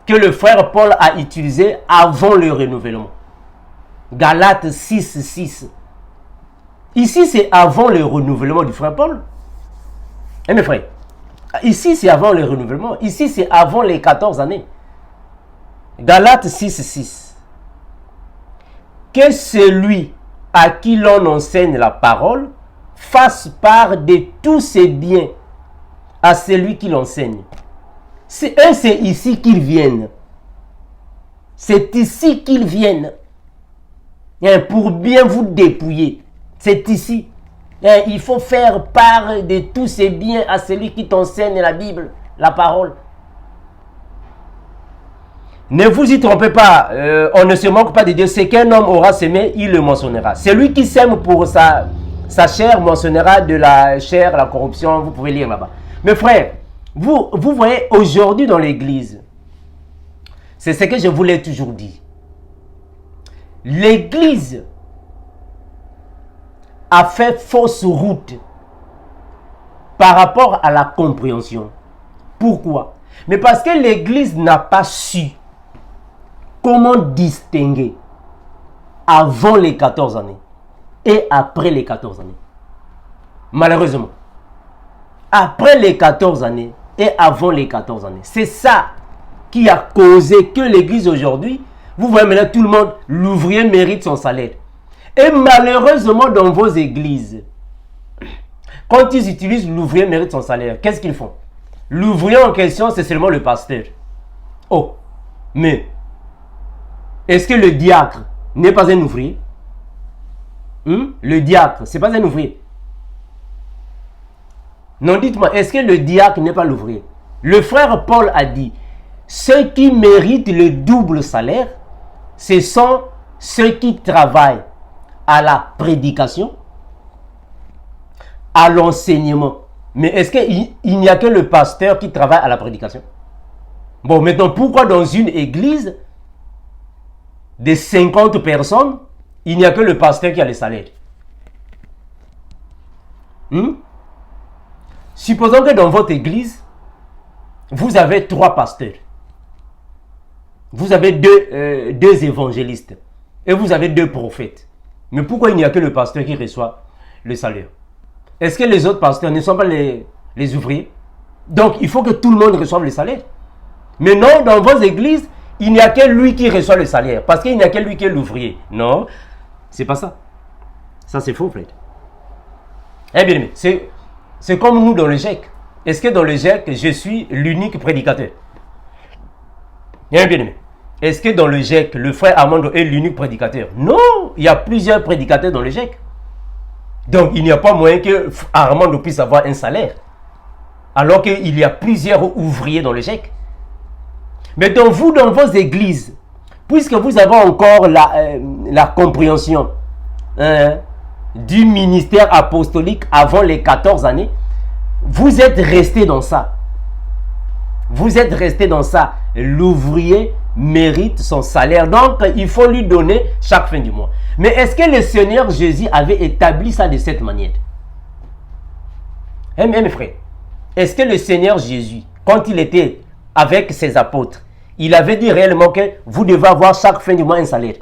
que le frère Paul a utilisés avant le renouvellement. Galates 6, 6. Ici, c'est avant le renouvellement du frère Paul. Eh mes frères, ici, c'est avant le renouvellement. Ici, c'est avant les 14 années. Galates 6, 6. Que celui à qui l'on enseigne la parole fasse part de tous ses biens à celui qui l'enseigne. C'est ici qu'ils viennent. C'est ici qu'ils viennent. Pour bien vous dépouiller. C'est ici. Il faut faire part de tous ces biens à celui qui t'enseigne la Bible, la parole. Ne vous y trompez pas, on ne se manque pas de Dieu. Ce qu'un homme aura semé, il le mentionnera. Celui qui sème pour sa chair mentionnera de la chair, la corruption. Vous pouvez lire là-bas. Mes frères, vous voyez aujourd'hui dans l'église, c'est ce que je vous l'ai toujours dit. L'église a fait fausse route par rapport à la compréhension. Pourquoi? Mais parce que l'église n'a pas su comment distinguer avant les 14 années et après les 14 années. Malheureusement, après les 14 années et avant les 14 années. C'est ça qui a causé que l'église aujourd'hui, vous voyez maintenant tout le monde, l'ouvrier mérite son salaire. Et malheureusement dans vos églises, quand ils utilisent l'ouvrier mérite son salaire, qu'est-ce qu'ils font? L'ouvrier en question, c'est seulement le pasteur. Oh, mais est-ce que le diacre n'est pas un ouvrier? Le diacre, c'est pas un ouvrier. Non, dites-moi, est-ce que le diacre n'est pas l'ouvrier? Le frère Paul a dit, ceux qui méritent le double salaire, ce sont ceux qui travaillent à la prédication, à l'enseignement. Mais est-ce qu'il n'y a que le pasteur qui travaille à la prédication? Bon, maintenant, pourquoi dans une église de 50 personnes, il n'y a que le pasteur qui a le salaire? Supposons que dans votre église, vous avez 3 pasteurs. Vous avez deux évangélistes. Et vous avez 2 prophètes. Mais pourquoi il n'y a que le pasteur qui reçoit le salaire? Est-ce que les autres pasteurs ne sont pas les ouvriers? Donc, il faut que tout le monde reçoive le salaire. Mais non, dans vos églises, il n'y a que lui qui reçoit le salaire. Parce qu'il n'y a que lui qui est l'ouvrier. Non, c'est pas ça. Ça, c'est faux, frère. Eh bien, c'est comme nous dans le GEC. Est-ce que dans le GEC, je suis l'unique prédicateur? Eh bien, est-ce que dans le GEC, le frère Armando est l'unique prédicateur? Non, il y a plusieurs prédicateurs dans le GEC. Donc, il n'y a pas moyen que Armando puisse avoir un salaire. Alors qu'il y a plusieurs ouvriers dans le GEC. Mais donc, vous, dans vos églises, puisque vous avez encore la compréhension du ministère apostolique avant les 14 années, vous êtes resté dans ça. Vous êtes resté dans ça. L'ouvrier mérite son salaire. Donc, il faut lui donner chaque fin du mois. Mais est-ce que le Seigneur Jésus avait établi ça de cette manière? Mes frères, est-ce que le Seigneur Jésus, quand il était avec ses apôtres, il avait dit réellement que vous devez avoir chaque fin du mois un salaire?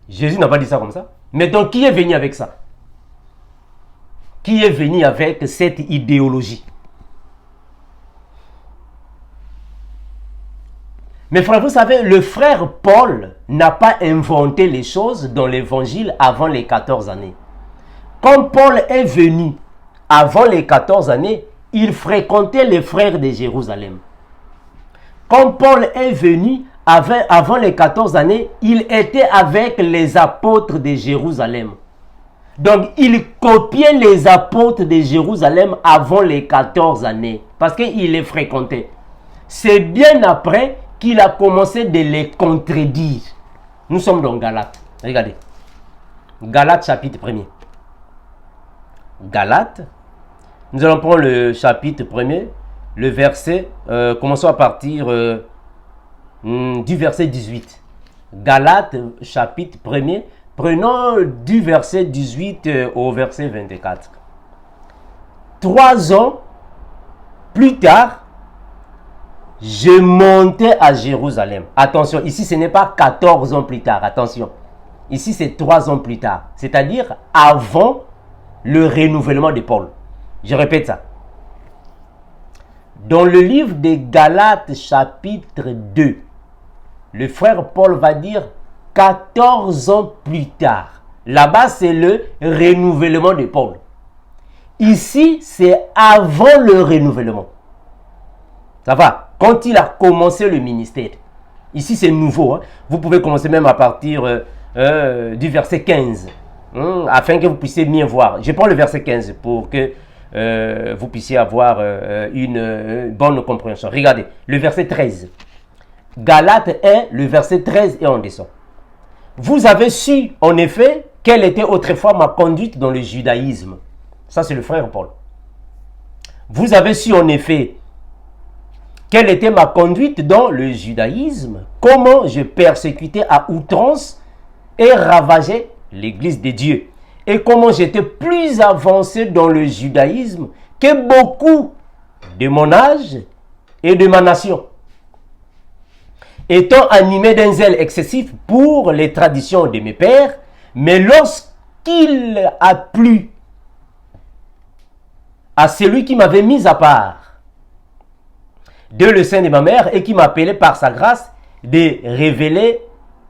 Jésus n'a pas dit ça comme ça. Mais donc, qui est venu avec ça? Qui est venu avec cette idéologie? Mes frères, vous savez, le frère Paul n'a pas inventé les choses dans l'évangile avant les 14 années. Quand Paul est venu avant les 14 années, il fréquentait les frères de Jérusalem. Quand Paul est venu avant les 14 années, il était avec les apôtres de Jérusalem. Donc, il copiait les apôtres de Jérusalem avant les 14 années. Parce qu'il les fréquentait. C'est bien après qu'il a commencé de les contredire. Nous sommes dans Galates. Regardez. Galates chapitre 1er. Galates. Nous allons prendre le chapitre 1er. Le verset. Commençons à partir du verset 18. Galates chapitre 1er. Prenons du verset 18 au verset 24. 3 ans plus tard, je montais à Jérusalem. Attention, ici ce n'est pas 14 ans plus tard, attention. Ici c'est 3 ans plus tard, c'est-à-dire avant le renouvellement de Paul. Je répète ça. Dans le livre des Galates chapitre 2, le frère Paul va dire 14 ans plus tard. Là-bas c'est le renouvellement de Paul. Ici c'est avant le renouvellement. Ça va? Quand il a commencé le ministère, ici c'est nouveau, hein? Vous pouvez commencer même à partir du verset 15, afin que vous puissiez mieux voir. Je prends le verset 15 pour que vous puissiez avoir une bonne compréhension. Regardez, le verset 13. Galates 1, le verset 13 et on descend. Vous avez su, en effet, quelle était autrefois ma conduite dans le judaïsme. Ça c'est le frère Paul. Vous avez su, en effet, quelle était ma conduite dans le judaïsme, comment je persécutais à outrance et ravageais l'église de Dieu, et comment j'étais plus avancé dans le judaïsme que beaucoup de mon âge et de ma nation, étant animé d'un zèle excessif pour les traditions de mes pères, mais lorsqu'il a plu à celui qui m'avait mis à part de le sein de ma mère et qui m'appelait par sa grâce de révéler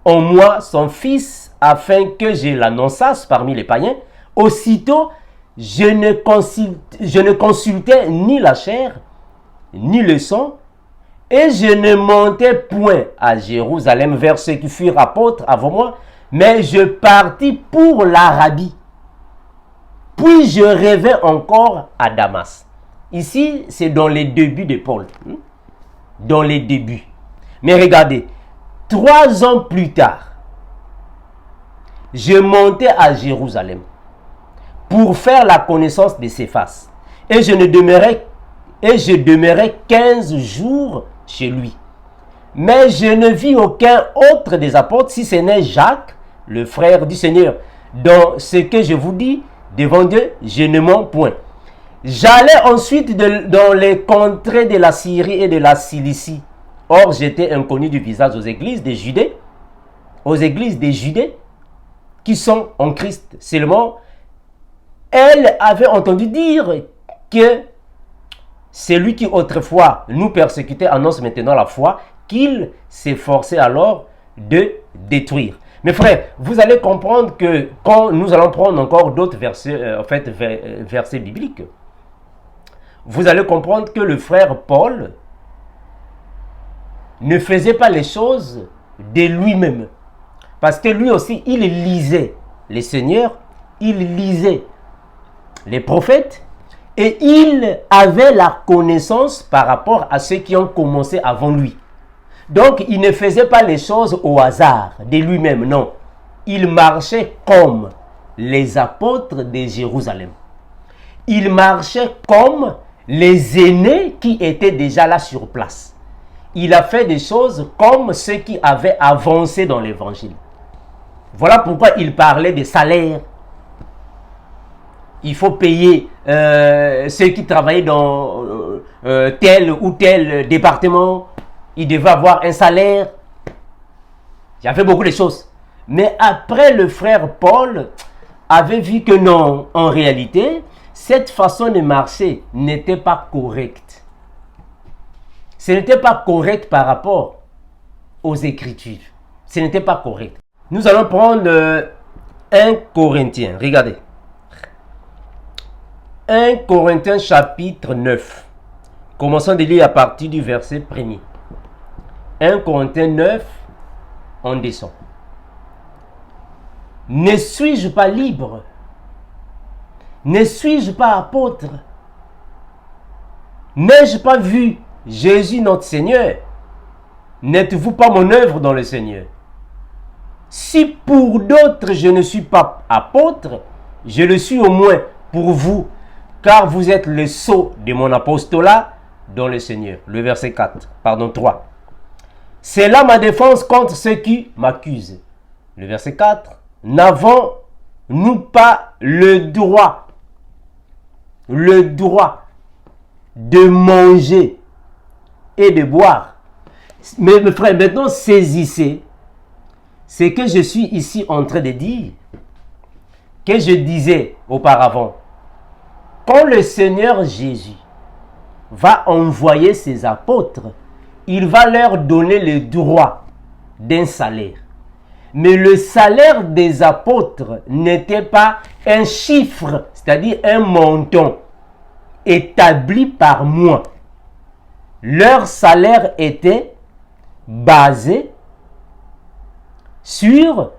en moi son fils afin que je l'annonçasse parmi les païens, aussitôt je ne consultais ni la chair ni le sang et je ne montais point à Jérusalem vers ceux qui furent apôtres avant moi, mais je partis pour l'Arabie. Puis je rêvais encore à Damas. Ici, c'est dans les débuts de Paul. Dans les débuts. Mais regardez, 3 ans plus tard, je montais à Jérusalem pour faire la connaissance de Céphas. Et je demeurais 15 jours chez lui. Mais je ne vis aucun autre des apôtres, si ce n'est Jacques, le frère du Seigneur. Dans ce que je vous dis, devant Dieu, je ne mens point. J'allais ensuite dans les contrées de la Syrie et de la Cilicie. Or, j'étais inconnu du visage aux églises des Judées, qui sont en Christ. Seulement, elles avaient entendu dire que celui qui autrefois nous persécutait annonce maintenant la foi qu'il s'efforçait alors de détruire. Mes frères, vous allez comprendre que quand nous allons prendre encore d'autres versets, versets bibliques, vous allez comprendre que le frère Paul ne faisait pas les choses de lui-même. Parce que lui aussi, il lisait les seigneurs, il lisait les prophètes, et il avait la connaissance par rapport à ceux qui ont commencé avant lui. Donc, il ne faisait pas les choses au hasard de lui-même, non. Il marchait comme les apôtres de Jérusalem. Il marchait comme les aînés qui étaient déjà là sur place. Il a fait des choses comme ceux qui avaient avancé dans l'évangile. Voilà pourquoi il parlait des salaires. Il faut payer ceux qui travaillaient dans tel ou tel département. Ils devaient avoir un salaire. Il a fait beaucoup de choses. Mais après, le frère Paul avait vu que non, en réalité, cette façon de marcher n'était pas correcte. Ce n'était pas correct par rapport aux Écritures. Ce n'était pas correct. Nous allons prendre 1 Corinthiens. Regardez. 1 Corinthiens chapitre 9. Commençons de lire à partir du verset 1er. 1 Corinthiens 9, on descend. Ne suis-je pas libre? Ne suis-je pas apôtre? N'ai-je pas vu Jésus notre Seigneur? N'êtes-vous pas mon œuvre dans le Seigneur? Si pour d'autres je ne suis pas apôtre, je le suis au moins pour vous, car vous êtes le sceau de mon apostolat dans le Seigneur. Le verset 3. C'est là ma défense contre ceux qui m'accusent. Le verset 4. n'avons-nous pas le droit de manger et de boire? Mais mes frères, maintenant saisissez ce que je suis ici en train de dire, que je disais auparavant. Quand le Seigneur Jésus va envoyer ses apôtres, il va leur donner le droit d'un salaire. Mais le salaire des apôtres n'était pas un chiffre, c'est-à-dire un montant établi par mois. Leur salaire était basé sur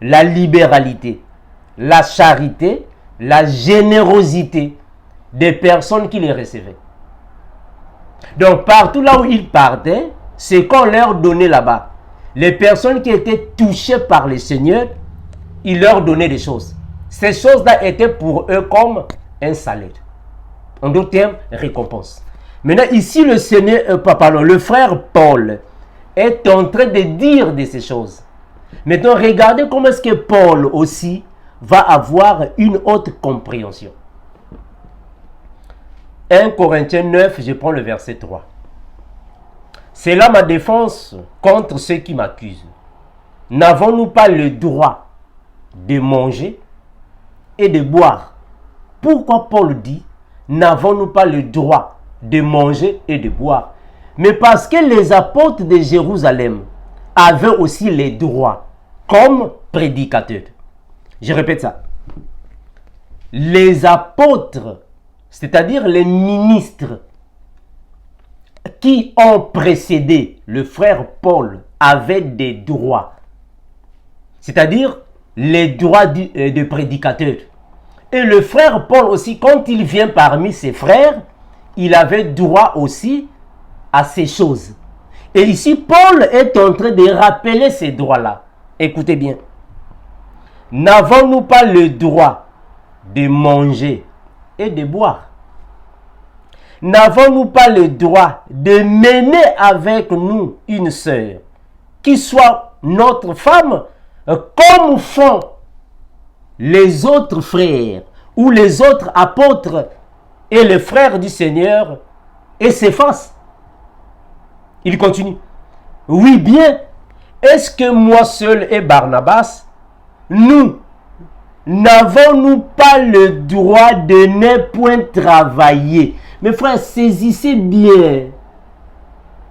la libéralité, la charité, la générosité des personnes qui les recevaient. Donc partout là où ils partaient, c'est qu'on leur donnait là-bas. Les personnes qui étaient touchées par le Seigneur, il leur donnait des choses. Ces choses-là étaient pour eux comme un salaire. En d'autres termes, récompense. Maintenant, ici, le frère Paul est en train de dire de ces choses. Maintenant, regardez comment est-ce que Paul aussi va avoir une autre compréhension. 1 Corinthiens 9, je prends le verset 3. C'est là ma défense contre ceux qui m'accusent. N'avons-nous pas le droit de manger et de boire? Pourquoi Paul dit, n'avons-nous pas le droit de manger et de boire? Mais parce que les apôtres de Jérusalem avaient aussi les droits comme prédicateurs. Je répète ça. Les apôtres, c'est-à-dire les ministres qui ont précédé le frère Paul, avaient des droits. C'est-à-dire les droits de prédicateur. Et le frère Paul aussi, quand il vient parmi ses frères, il avait droit aussi à ces choses. Et ici, Paul est en train de rappeler ces droits-là. Écoutez bien. N'avons-nous pas le droit de manger et de boire? N'avons-nous pas le droit de mener avec nous une sœur qui soit notre femme, comme font les autres frères ou les autres apôtres et les frères du Seigneur et s'effacent? Il continue. Oui bien, est-ce que moi seul et Barnabas, nous n'avons-nous pas le droit de ne point travailler? Mes frères, saisissez bien.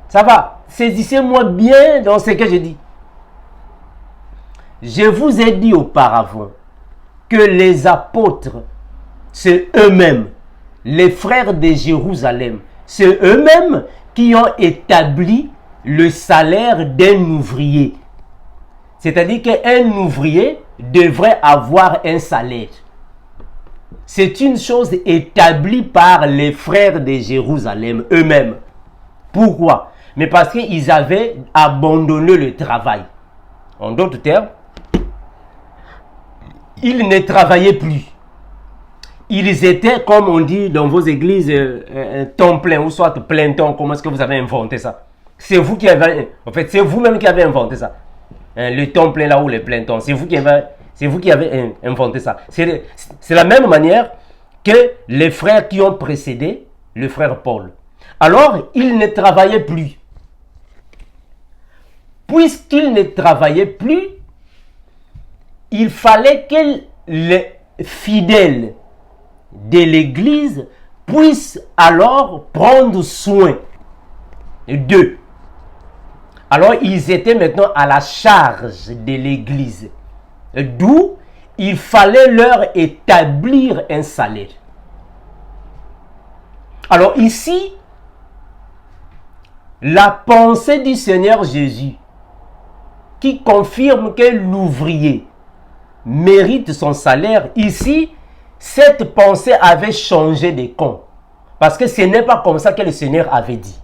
Ça va? Saisissez-moi bien dans ce que je dis. Je vous ai dit auparavant que les apôtres, c'est eux-mêmes, les frères de Jérusalem, c'est eux-mêmes qui ont établi le salaire d'un ouvrier. C'est-à-dire qu'un ouvrier devrait avoir un salaire. C'est une chose établie par les frères de Jérusalem eux-mêmes. Pourquoi? Mais parce qu'ils avaient abandonné le travail. En d'autres termes, ils ne travaillaient plus. Ils étaient, comme on dit dans vos églises, temps plein ou soit plein temps. Comment est-ce que vous avez inventé ça? C'est vous qui avez... En fait, c'est vous-même qui avez inventé ça. Le temps plein là ou le plein temps. C'est vous qui avez inventé ça. C'est la même manière que les frères qui ont précédé le frère Paul. Alors, ils ne travaillaient plus. Puisqu'ils ne travaillaient plus, il fallait que les fidèles de l'Église puissent alors prendre soin d'eux. Alors, ils étaient maintenant à la charge de l'Église. D'où il fallait leur établir un salaire. Alors ici, la pensée du Seigneur Jésus qui confirme que l'ouvrier mérite son salaire, ici, cette pensée avait changé de camp. Parce que ce n'est pas comme ça que le Seigneur avait dit.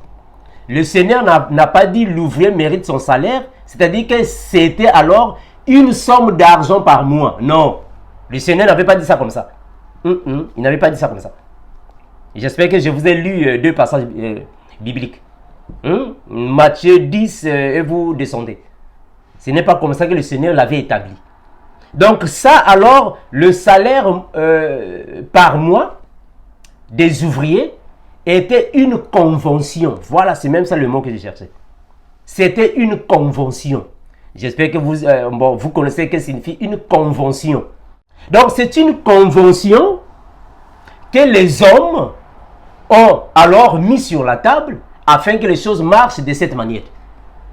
Le Seigneur n'a pas dit l'ouvrier mérite son salaire, c'est-à-dire que c'était alors une somme d'argent par mois. Non, le Seigneur n'avait pas dit ça comme ça. Il n'avait pas dit ça comme ça. J'espère que je vous ai lu deux passages bibliques. Matthieu 10 et vous descendez. Ce n'est pas comme ça que le Seigneur l'avait établi. Donc ça, alors, le salaire par mois des ouvriers était une convention. Voilà, c'est même ça le mot que je cherchais. C'était une convention. J'espère que vous connaissez ce que signifie une convention. Donc c'est une convention que les hommes ont alors mis sur la table afin que les choses marchent de cette manière.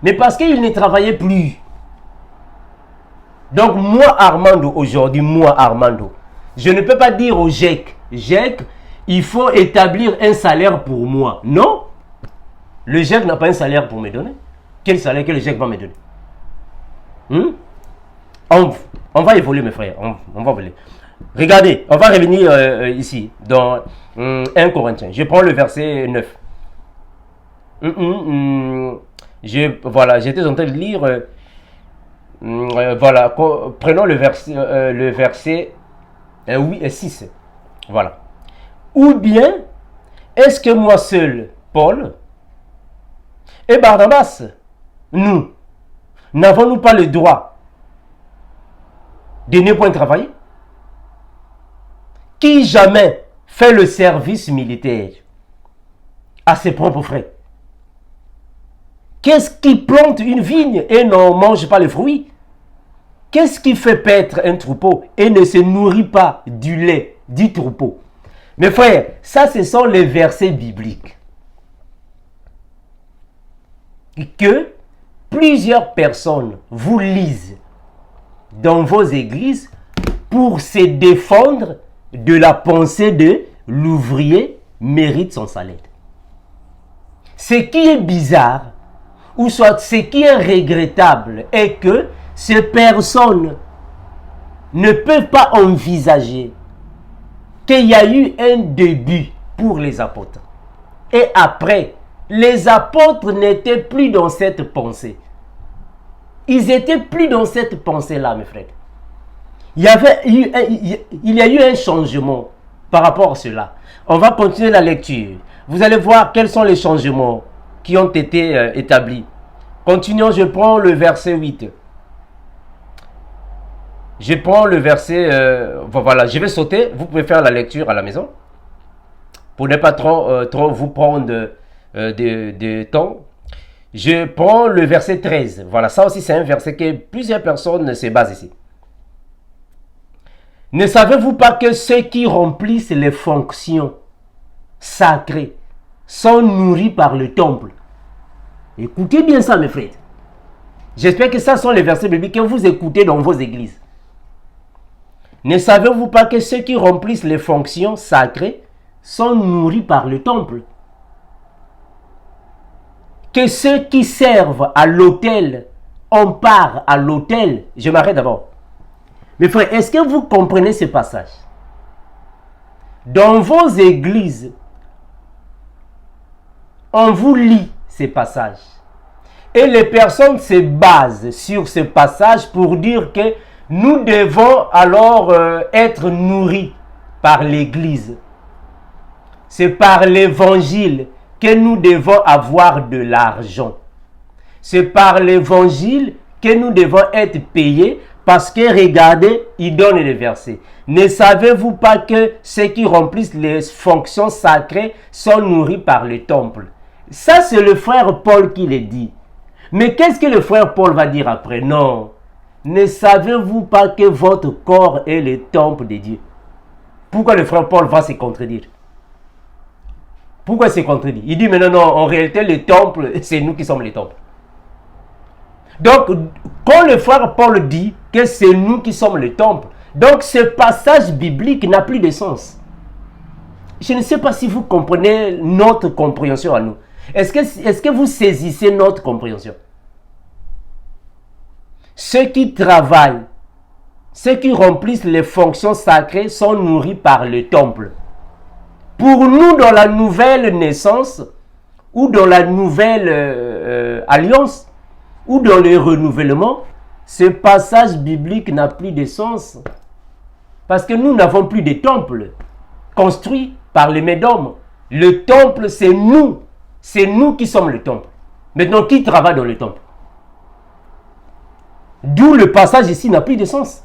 Mais parce qu'ils ne travaillaient plus. Donc moi Armando, aujourd'hui, je ne peux pas dire au GIEC, il faut établir un salaire pour moi. Non, le GIEC n'a pas un salaire pour me donner. Quel salaire que le GIEC va me donner? On va évoluer mes frères, on va évoluer. Regardez, on va revenir ici, dans 1 Corinthiens. Je prends le verset 9. Voilà, j'étais en train de lire... voilà, prenons le verset 6. Voilà. Ou bien, est-ce que moi seul, Paul, et Barnabas, nous, n'avons-nous pas le droit de ne point travailler? Qui jamais fait le service militaire à ses propres frais? Qu'est-ce qui plante une vigne et n'en mange pas les fruits? Qu'est-ce qui fait paître un troupeau et ne se nourrit pas du lait du troupeau? Mes frères, ça ce sont les versets bibliques que plusieurs personnes vous lisent dans vos églises pour se défendre de la pensée de l'ouvrier mérite son salaire. Ce qui est bizarre, ou soit ce qui est regrettable, est que ces personnes ne peuvent pas envisager qu'il y a eu un début pour les apôtres. Et après, les apôtres n'étaient plus dans cette pensée. Ils n'étaient plus dans cette pensée-là, mes frères. Il y a eu un changement par rapport à cela. On va continuer la lecture. Vous allez voir quels sont les changements qui ont été établis. Continuons, je prends le verset 8. Je prends le verset... voilà, je vais sauter. Vous pouvez faire la lecture à la maison. Pour ne pas trop vous prendre de temps. Je prends le verset 13. Voilà, ça aussi c'est un verset que plusieurs personnes se basent ici. Ne savez-vous pas que ceux qui remplissent les fonctions sacrées sont nourris par le temple? Écoutez bien ça, mes frères. J'espère que ça sont les versets bibliques que vous écoutez dans vos églises. Ne savez-vous pas que ceux qui remplissent les fonctions sacrées sont nourris par le temple? Que ceux qui servent à l'autel ont part à l'autel. Je m'arrête d'abord. Mes frères, est-ce que vous comprenez ce passage? Dans vos églises, on vous lit ces passages. Et les personnes se basent sur ce passage pour dire que nous devons alors être nourris par l'Église. C'est par l'Évangile que nous devons avoir de l'argent. C'est par l'Évangile que nous devons être payés parce que regardez, il donne les versets. Ne savez-vous pas que ceux qui remplissent les fonctions sacrées sont nourris par le temple? Ça, c'est le frère Paul qui le dit. Mais qu'est-ce que le frère Paul va dire après? Non. Ne savez-vous pas que votre corps est le temple de Dieu? Pourquoi le frère Paul va se contredire? Pourquoi il se contredit? Il dit, mais non, en réalité, le temple, c'est nous qui sommes les temples. Donc, quand le frère Paul dit que c'est nous qui sommes le temple, donc ce passage biblique n'a plus de sens. Je ne sais pas si vous comprenez notre compréhension à nous. Est-ce que vous saisissez notre compréhension? Ceux qui travaillent, ceux qui remplissent les fonctions sacrées sont nourris par le temple. Pour nous, dans la nouvelle naissance, ou dans la nouvelle alliance, ou dans le renouvellement, ce passage biblique n'a plus de sens. Parce que nous n'avons plus de temple construit par les Médomes. Le temple, c'est nous. C'est nous qui sommes le temple. Maintenant, qui travaille dans le temple? D'où le passage ici n'a plus de sens.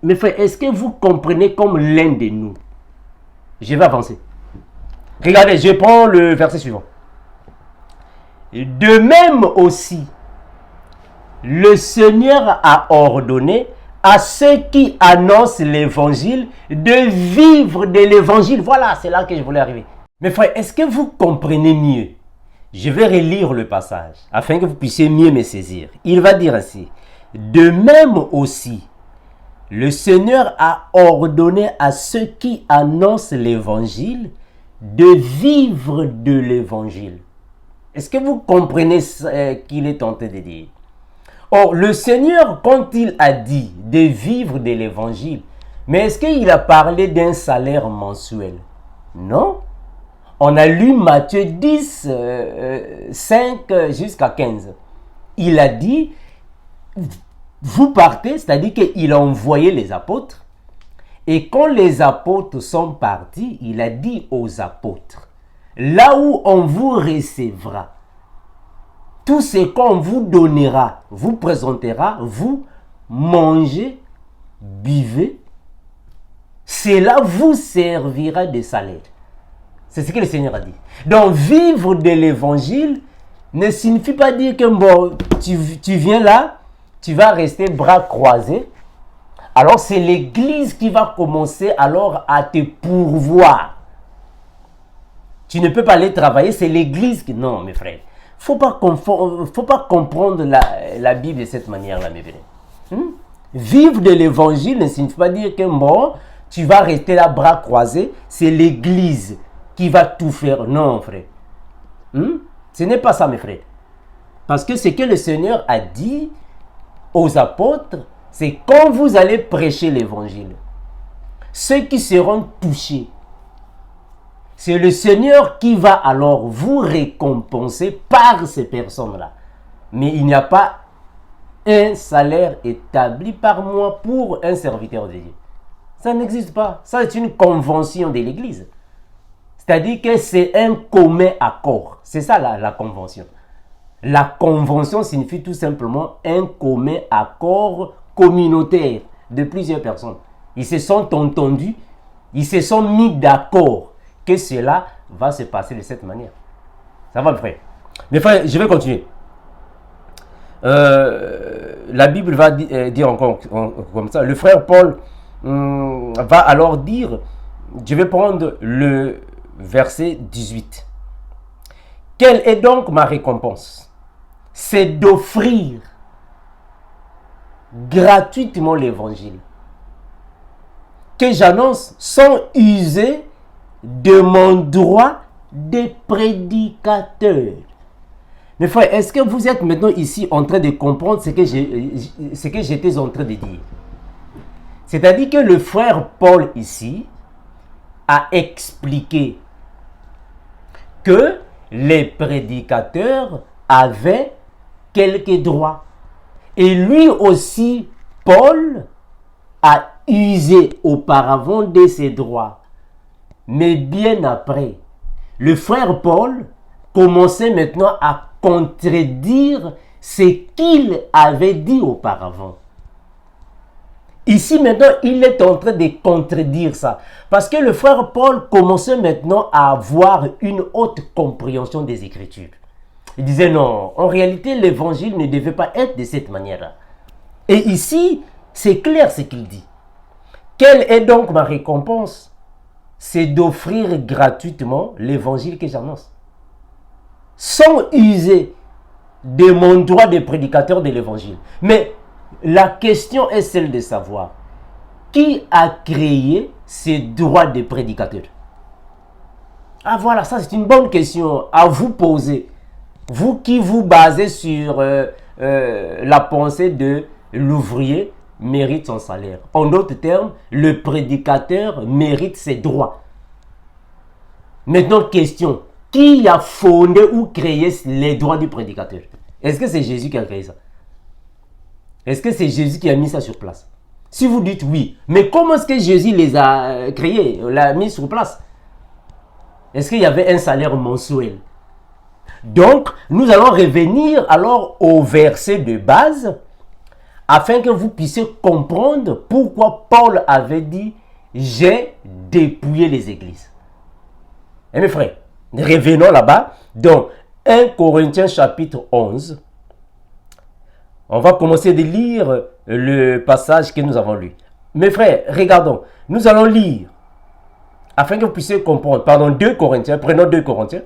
Mes frères, est-ce que vous comprenez comme l'un de nous? Je vais avancer. Regardez, je prends le verset suivant. De même aussi, le Seigneur a ordonné à ceux qui annoncent l'évangile de vivre de l'évangile. Voilà, c'est là que je voulais arriver. Mes frères, est-ce que vous comprenez mieux? Je vais relire le passage afin que vous puissiez mieux me saisir. Il va dire ainsi. De même aussi, le Seigneur a ordonné à ceux qui annoncent l'évangile de vivre de l'évangile. Est-ce que vous comprenez ce qu'il est tenté de dire? Or, le Seigneur, quand il a dit de vivre de l'évangile, mais est-ce qu'il a parlé d'un salaire mensuel? Non. On a lu Matthieu 10, 5 jusqu'à 15. Il a dit, vous partez, c'est-à-dire qu'il a envoyé les apôtres. Et quand les apôtres sont partis, il a dit aux apôtres, là où on vous recevra, tout ce qu'on vous donnera, vous présentera, vous mangez, buvez, cela vous servira de salaire. C'est ce que le Seigneur a dit. Donc, vivre de l'évangile ne signifie pas dire que bon, tu viens là, tu vas rester bras croisés. Alors, c'est l'Église qui va commencer alors à te pourvoir. Tu ne peux pas aller travailler, c'est l'Église qui... Non, mes frères. Faut pas comprendre la Bible de cette manière-là, mes frères. Vivre de l'évangile ne signifie pas dire que bon, tu vas rester là bras croisés, c'est l'Église qui va tout faire. Non, frère. Ce n'est pas ça, mes frères. Parce que ce que le Seigneur a dit aux apôtres, c'est quand vous allez prêcher l'évangile, ceux qui seront touchés, c'est le Seigneur qui va alors vous récompenser par ces personnes-là. Mais il n'y a pas un salaire établi par mois pour un serviteur de Dieu. Ça n'existe pas. Ça, c'est une convention de l'Église. C'est-à-dire que c'est un commun accord. C'est ça la convention. La convention signifie tout simplement un commun accord communautaire de plusieurs personnes. Ils se sont entendus, ils se sont mis d'accord que cela va se passer de cette manière. Ça va, mes frères? Mes frères, je vais continuer. La Bible va dire encore comme ça. Le frère Paul va alors dire, je vais prendre le verset 18. Quelle est donc ma récompense? C'est d'offrir gratuitement l'évangile que j'annonce sans user de mon droit de prédicateur. Mes frères, est-ce que vous êtes maintenant ici en train de comprendre ce que j'étais en train de dire? C'est-à-dire que le frère Paul ici a expliqué que les prédicateurs avaient quelques droits. Et lui aussi, Paul, a usé auparavant de ses droits. Mais bien après, le frère Paul commençait maintenant à contredire ce qu'il avait dit auparavant. Ici maintenant, il est en train de contredire ça. Parce que le frère Paul commençait maintenant à avoir une haute compréhension des Écritures. Il disait non, en réalité, l'évangile ne devait pas être de cette manière-là. Et ici, c'est clair ce qu'il dit. Quelle est donc ma récompense? C'est d'offrir gratuitement l'évangile que j'annonce. Sans user de mon droit de prédicateur de l'évangile. Mais la question est celle de savoir qui a créé ces droits de prédicateur? Ah voilà, ça c'est une bonne question à vous poser. Vous qui vous basez sur la pensée de l'ouvrier mérite son salaire. En d'autres termes, le prédicateur mérite ses droits. Maintenant, question. Qui a fondé ou créé les droits du prédicateur? Est-ce que c'est Jésus qui a créé ça? Est-ce que c'est Jésus qui a mis ça sur place? Si vous dites oui, mais comment est-ce que Jésus les a créés, l'a mis sur place? Est-ce qu'il y avait un salaire mensuel? Donc, nous allons revenir alors au verset de base afin que vous puissiez comprendre pourquoi Paul avait dit « J'ai dépouillé les églises ». Et mes frères, revenons là-bas dans 1 Corinthiens chapitre 11. On va commencer de lire le passage que nous avons lu. Mes frères, regardons, nous allons lire, afin que vous puissiez comprendre, pardon, 2 Corinthiens, prenons 2 Corinthiens.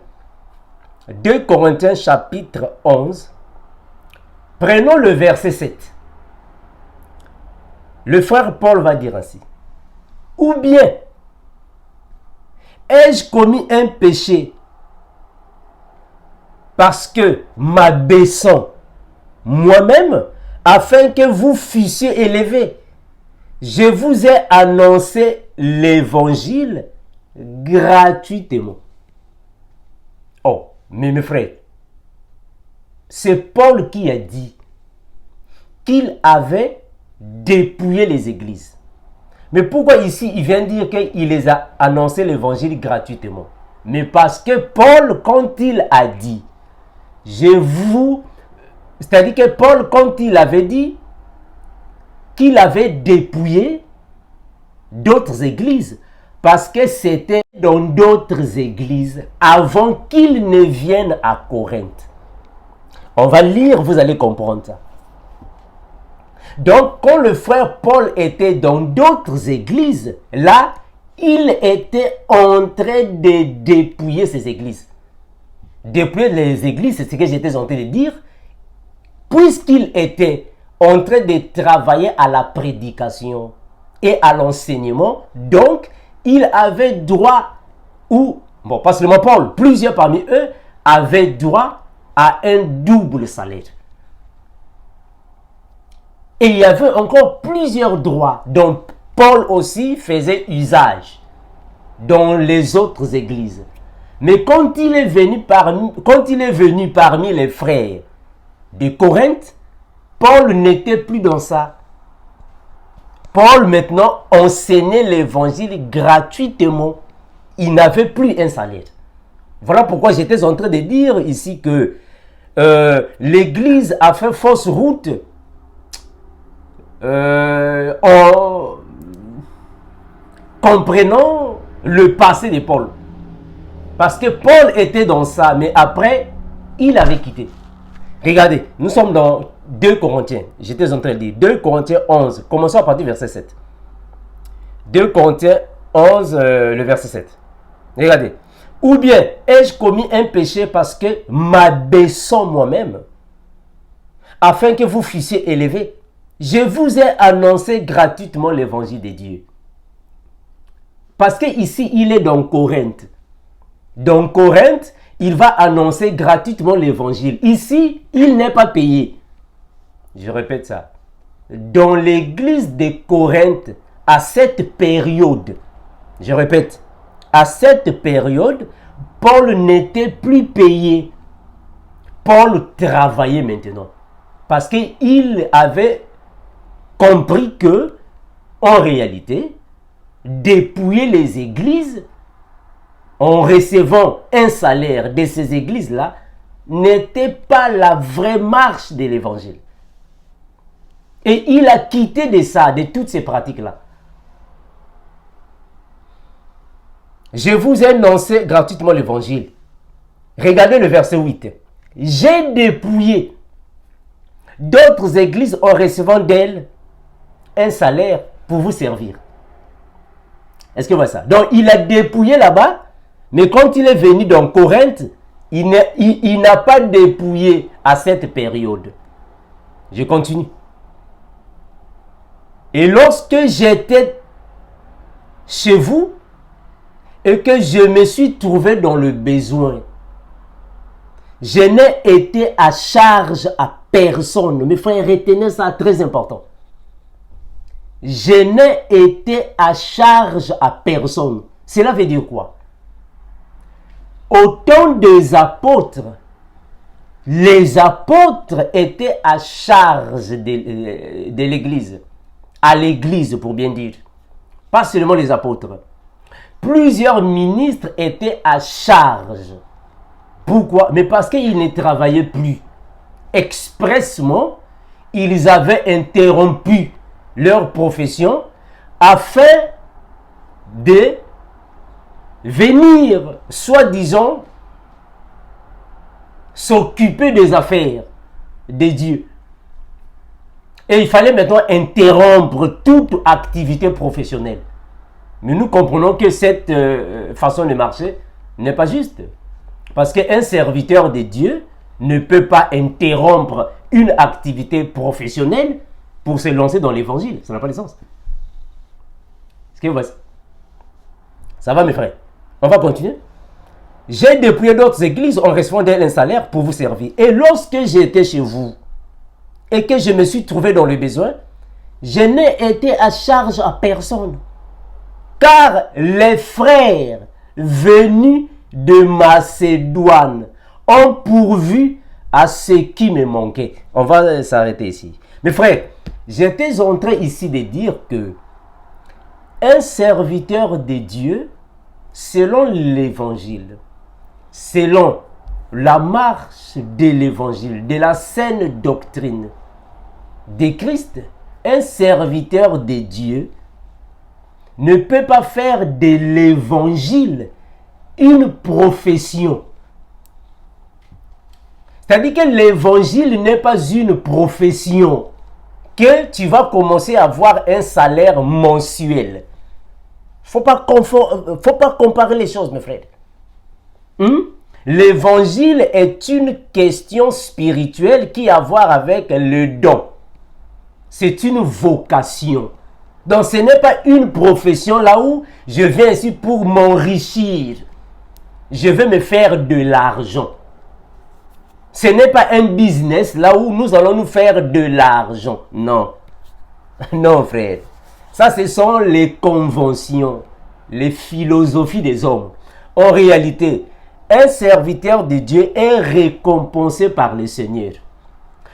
2 Corinthiens chapitre 11. Prenons le verset 7. Le frère Paul va dire ainsi. Ou bien, ai-je commis un péché parce que m'abaissant moi-même, afin que vous fussiez élevés, je vous ai annoncé l'évangile gratuitement. Oh, mais mes frères, c'est Paul qui a dit qu'il avait dépouillé les églises. Mais pourquoi ici il vient dire qu'il les a annoncé l'évangile gratuitement? Mais parce que Paul, quand il a dit, c'est-à-dire que Paul, quand il avait dit qu'il avait dépouillé d'autres églises, parce que c'était dans d'autres églises avant qu'il ne vienne à Corinthe. On va lire, vous allez comprendre ça. Donc, quand le frère Paul était dans d'autres églises, là, il était en train de dépouiller ces églises. Dépouiller les églises, c'est ce que j'étais en train de dire, puisqu'il était en train de travailler à la prédication et à l'enseignement, donc, il avait droit, ou, bon, pas seulement Paul, plusieurs parmi eux avaient droit à un double salaire. Et il y avait encore plusieurs droits dont Paul aussi faisait usage dans les autres églises. Mais quand il est venu parmi les frères de Corinthe, Paul n'était plus dans ça. Paul maintenant enseignait l'évangile gratuitement. Il n'avait plus un salaire. Voilà pourquoi j'étais en train de dire ici que l'église a fait fausse route en comprenant le passé de Paul. Parce que Paul était dans ça, mais après, il avait quitté. Regardez, nous sommes dans 2 Corinthiens. J'étais en train de dire 2 Corinthiens 11. Commençons à partir du verset 7. 2 Corinthiens 11, le verset 7. Regardez. Ou bien, ai-je commis un péché parce que m'abaissant moi-même, afin que vous fussiez élevés, je vous ai annoncé gratuitement l'évangile de Dieu. Parce que ici, il est dans Corinthe. Dans Corinthe, il va annoncer gratuitement l'évangile. Ici, il n'est pas payé. Je répète ça. Dans l'église de Corinthe, à cette période, je répète, à cette période, Paul n'était plus payé. Paul travaillait maintenant. Parce qu'il avait compris que, en réalité, dépouiller les églises en recevant un salaire de ces églises-là n'était pas la vraie marche de l'évangile. Et il a quitté de ça, de toutes ces pratiques-là. Je vous ai annoncé gratuitement l'évangile. Regardez le verset 8. J'ai dépouillé d'autres églises en recevant d'elles un salaire pour vous servir. Est-ce que vous voyez ça? Donc, il a dépouillé là-bas, mais quand il est venu dans Corinthe, il n'a pas dépouillé à cette période. Je continue. Et lorsque j'étais chez vous et que je me suis trouvé dans le besoin, je n'ai été à charge à personne. Mes frères, retenez ça, très important. Je n'ai été à charge à personne. Cela veut dire quoi? Au temps des apôtres, les apôtres étaient à charge de l'église. À l'église, pour bien dire. Pas seulement les apôtres. Plusieurs ministres étaient à charge. Pourquoi? Mais parce qu'ils ne travaillaient plus. Expressement, ils avaient interrompu leur profession afin de venir, soi-disant, s'occuper des affaires de Dieu. Et il fallait maintenant interrompre toute activité professionnelle. Mais nous comprenons que cette façon de marcher n'est pas juste. Parce qu'un serviteur de Dieu ne peut pas interrompre une activité professionnelle pour se lancer dans l'évangile. Ça n'a pas de sens. Est-ce que vous voyez? Ça va mes frères? On va continuer. J'ai dépouillé d'autres églises en recevant d'elles un salaire pour vous servir. Et lorsque j'étais chez vous et que je me suis trouvé dans le besoin, je n'ai été à charge à personne. Car les frères venus de Macédoine ont pourvu à ce qui me manquait. On va s'arrêter ici. Mes frères, j'étais en train ici de dire que un serviteur de Dieu, selon l'évangile, selon la marche de l'évangile, de la saine doctrine de Christ, un serviteur de Dieu ne peut pas faire de l'évangile une profession. C'est-à-dire que l'évangile n'est pas une profession que tu vas commencer à avoir un salaire mensuel. Faut pas comparer les choses, mes frères. L'évangile est une question spirituelle qui a à voir avec le don. C'est une vocation. Donc ce n'est pas une profession là où je viens ici pour m'enrichir. Je vais me faire de l'argent. Ce n'est pas un business là où nous allons nous faire de l'argent. Non. Non, frère. Ça, ce sont les conventions, les philosophies des hommes. En réalité, un serviteur de Dieu est récompensé par le Seigneur.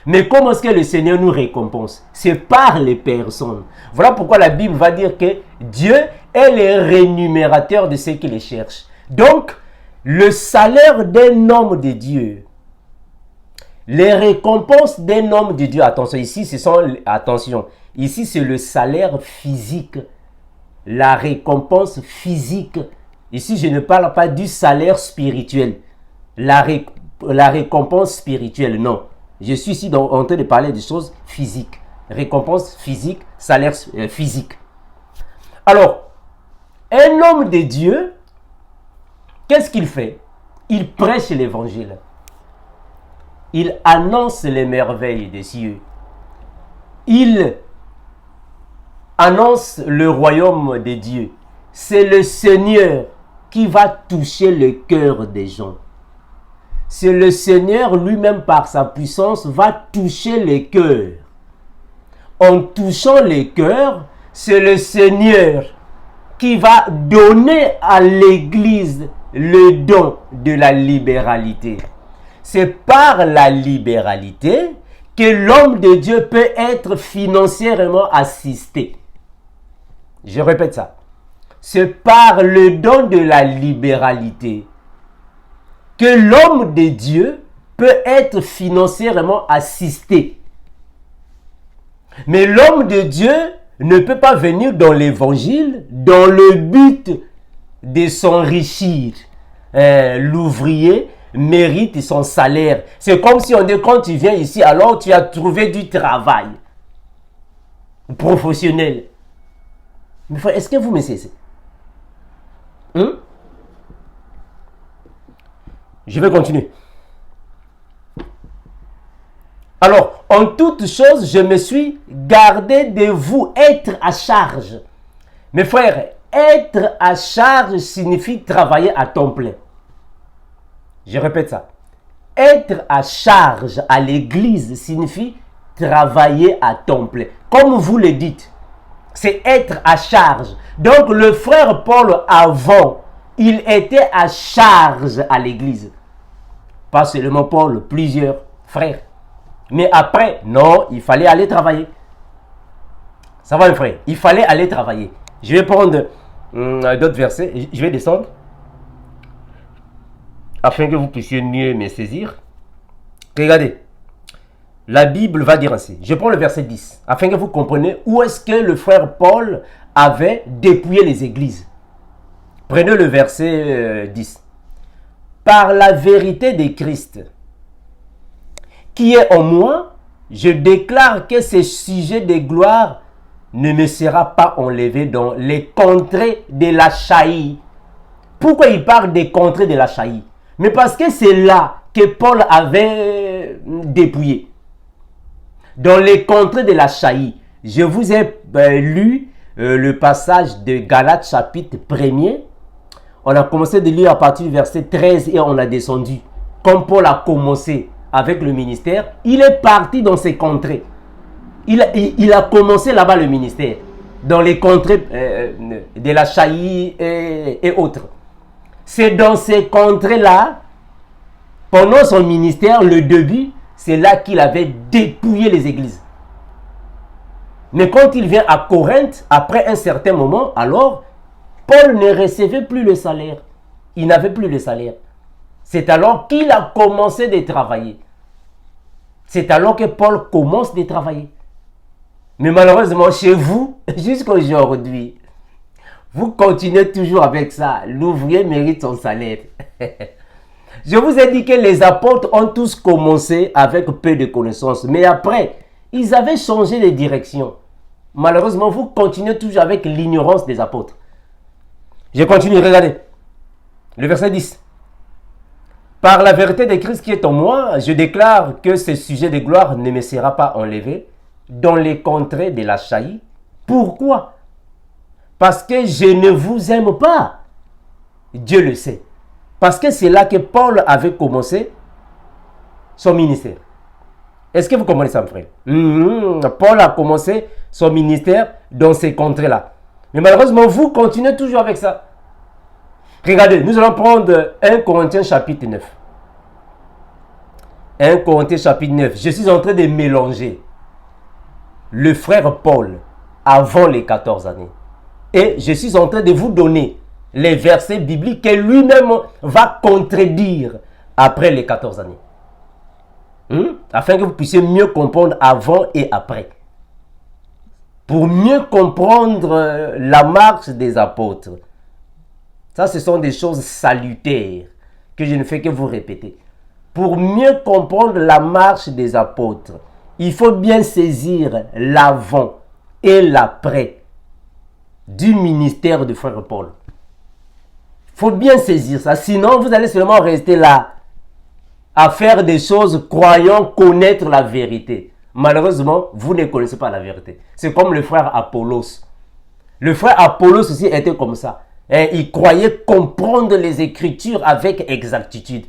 Mais comment est-ce que le Seigneur nous récompense? C'est par les personnes. Voilà pourquoi la Bible va dire que Dieu est le rémunérateur de ceux qui les cherchent. Donc, le salaire d'un homme de Dieu, les récompenses d'un homme de Dieu, attention, ici, ici c'est le salaire physique, la récompense physique. Ici, je ne parle pas du salaire spirituel, la récompense spirituelle, non. Je suis ici en train de parler des choses physiques. Récompense physique, salaire physique. Alors, un homme de Dieu, qu'est-ce qu'il fait? Il prêche l'évangile. Il annonce les merveilles des cieux. Il annonce le royaume de Dieu. C'est le Seigneur qui va toucher le cœur des gens. C'est le Seigneur lui-même par sa puissance va toucher les cœurs. En touchant les cœurs, c'est le Seigneur qui va donner à l'Église le don de la libéralité. C'est par la libéralité que l'homme de Dieu peut être financièrement assisté. Je répète ça. C'est par le don de la libéralité que l'homme de Dieu peut être financièrement assisté. Mais l'homme de Dieu ne peut pas venir dans l'évangile dans le but de s'enrichir. L'ouvrier mérite son salaire. C'est comme si on dit quand tu viens ici, alors tu as trouvé du travail professionnel. Mais frère, est-ce que vous me cessez? Je vais continuer. Alors, en toute chose, je me suis gardé de vous être à charge. Mes frères, être à charge signifie travailler à temps plein. Je répète ça. Être à charge à l'église signifie travailler à temps plein. Comme vous le dites, c'est être à charge. Donc, le frère Paul, avant, il était à charge à l'église. Pas seulement Paul, plusieurs frères. Mais après, non, il fallait aller travailler. Ça va, mes frères? Il fallait aller travailler. Je vais prendre d'autres versets. Je vais descendre. Afin que vous puissiez mieux me saisir. Regardez. La Bible va dire ainsi. Je prends le verset 10, afin que vous compreniez où est-ce que le frère Paul avait dépouillé les églises. Prenez le verset 10. Par la vérité de Christ, qui est en moi, je déclare que ce sujet de gloire ne me sera pas enlevé dans les contrées de l'Achaïe. Pourquoi il parle des contrées de l'Achaïe? Mais parce que c'est là que Paul avait dépouillé. Dans les contrées de l'Achaïe. Je vous ai lu le passage de Galates chapitre 1er. On a commencé de lire à partir du verset 13 et on a descendu. Comme Paul a commencé avec le ministère, il est parti dans ces contrées. Il a commencé là-bas le ministère, dans les contrées de l'Achaïe et autres. C'est dans ces contrées-là, pendant son ministère, le début, c'est là qu'il avait dépouillé les églises. Mais quand il vient à Corinthe, après un certain moment, alors, Paul ne recevait plus le salaire. Il n'avait plus le salaire. C'est alors qu'il a commencé de travailler. C'est alors que Paul commence de travailler. Mais malheureusement, chez vous, jusqu'à aujourd'hui, vous continuez toujours avec ça. L'ouvrier mérite son salaire. Je vous ai dit que les apôtres ont tous commencé avec peu de connaissances. Mais après, ils avaient changé de direction. Malheureusement, vous continuez toujours avec l'ignorance des apôtres. Je continue, regardez. Le verset 10. Par la vérité de Christ qui est en moi, je déclare que ce sujet de gloire ne me sera pas enlevé dans les contrées de l'Achaïe. Pourquoi? Parce que je ne vous aime pas. Dieu le sait. Parce que c'est là que Paul avait commencé son ministère. Est-ce que vous comprenez ça, mon frère? Paul a commencé son ministère dans ces contrées-là. Mais malheureusement, vous continuez toujours avec ça. Regardez, nous allons prendre 1 Corinthiens chapitre 9. 1 Corinthiens chapitre 9. Je suis en train de mélanger le frère Paul avant les 14 années. Et je suis en train de vous donner les versets bibliques que lui-même va contredire après les 14 années. Afin que vous puissiez mieux comprendre avant et après. Pour mieux comprendre la marche des apôtres. Ça, ce sont des choses salutaires que je ne fais que vous répéter. Pour mieux comprendre la marche des apôtres, il faut bien saisir l'avant et l'après du ministère de frère Paul. Il faut bien saisir ça, sinon vous allez seulement rester là à faire des choses croyant connaître la vérité. Malheureusement, vous ne connaissez pas la vérité. C'est comme le frère Apollos. Le frère Apollos aussi était comme ça. Il croyait comprendre les Écritures avec exactitude.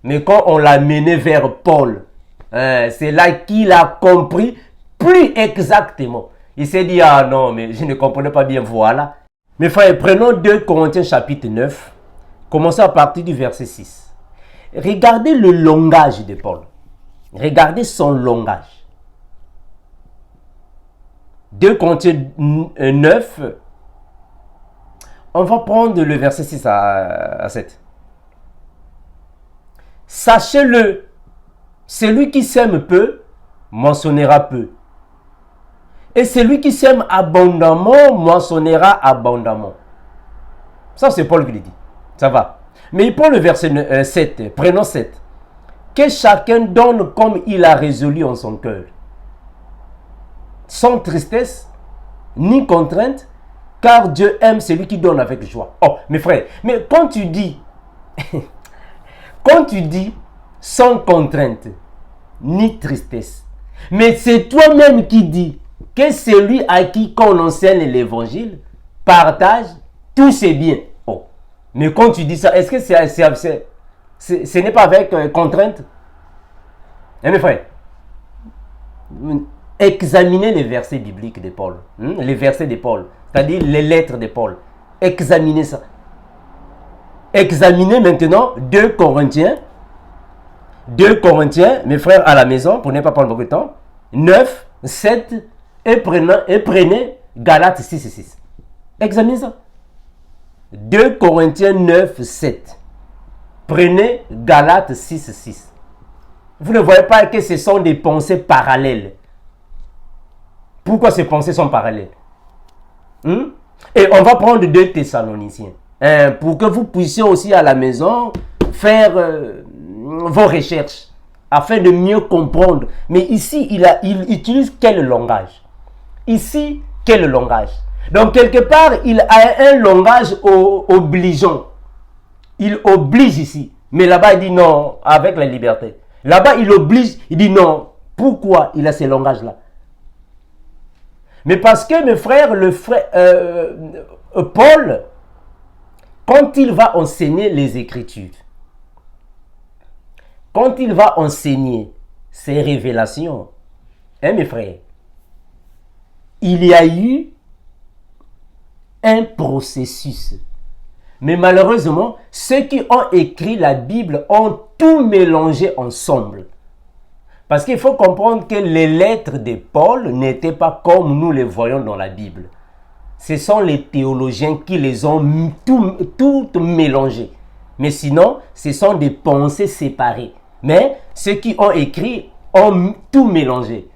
Mais quand on l'a mené vers Paul, c'est là qu'il a compris plus exactement. Il s'est dit, ah non, mais je ne comprenais pas bien, voilà. Mes frères, prenons 2 Corinthiens chapitre 9, commençons à partir du verset 6. Regardez le langage de Paul. Regardez son langage. 2 Corinthiens 9, on va prendre le verset 6 à 7. Sachez-le, celui qui sème peu, moissonnera peu. Et celui qui sème abondamment, moissonnera abondamment. Ça, c'est Paul qui le dit. Ça va. Mais il prend le verset 7. Prenons 7. Que chacun donne comme il a résolu en son cœur. Sans tristesse, ni contrainte, car Dieu aime celui qui donne avec joie. Oh, mes frères, mais quand tu dis, sans contrainte, ni tristesse, mais c'est toi-même qui dis que celui à qui on enseigne l'évangile partage tous ses biens. Oh, mais quand tu dis ça, est-ce que ce n'est pas avec contrainte? Mes frères, examinez les versets bibliques de Paul, les versets de Paul, c'est-à-dire les lettres de Paul. Examinez ça. Examinez maintenant 2 Corinthiens, mes frères à la maison, pour ne pas prendre beaucoup de temps, 9, 7, et prenez Galates 6 et 6. Examinez ça. 2 Corinthiens 9, 7. Prenez Galates 6 et 6. Vous ne voyez pas que ce sont des pensées parallèles. Pourquoi ces pensées sont parallèles? Et on va prendre 2 Thessaloniciens. Pour que vous puissiez aussi à la maison faire vos recherches afin de mieux comprendre. Mais ici, il utilise quel langage? Ici, quel langage? Donc, quelque part, il a un langage obligeant. Il oblige ici. Mais là-bas, il dit non, avec la liberté. Là-bas, il oblige, il dit non. Pourquoi il a ce langage-là? Mais parce que, mes frères, Paul, quand il va enseigner les Écritures, quand il va enseigner ses révélations, mes frères, il y a eu un processus. Mais malheureusement, ceux qui ont écrit la Bible ont tout mélangé ensemble. Parce qu'il faut comprendre que les lettres de Paul n'étaient pas comme nous les voyons dans la Bible. Ce sont les théologiens qui les ont toutes mélangées. Mais sinon, ce sont des pensées séparées. Mais ceux qui ont écrit ont tout mélangé.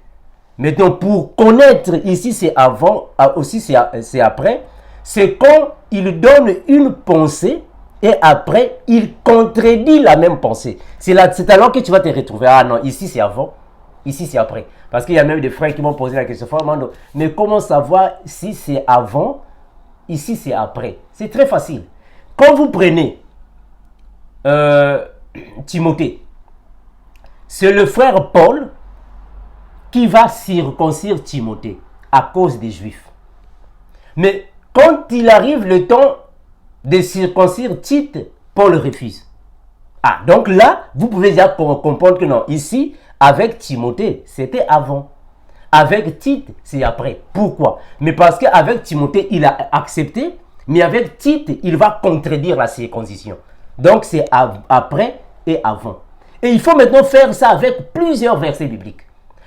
Maintenant, pour connaître, ici c'est avant, aussi c'est après, c'est quand il donne une pensée et après il contredit la même pensée. C'est alors que tu vas te retrouver, ah non, ici c'est avant, ici c'est après. Parce qu'il y a même des frères qui m'ont posé la question, mais comment savoir si c'est avant, ici c'est après? C'est très facile. Quand vous prenez Timothée, c'est le frère Paul qui va circoncire Timothée à cause des Juifs. Mais quand il arrive le temps de circoncire Tite, Paul refuse. Ah, donc là, vous pouvez déjà comprendre que non, ici, avec Timothée, c'était avant. Avec Tite, c'est après. Pourquoi? Mais parce qu'avec Timothée, il a accepté, mais avec Tite, il va contredire la circoncision. Donc c'est après et avant. Et il faut maintenant faire ça avec plusieurs versets bibliques.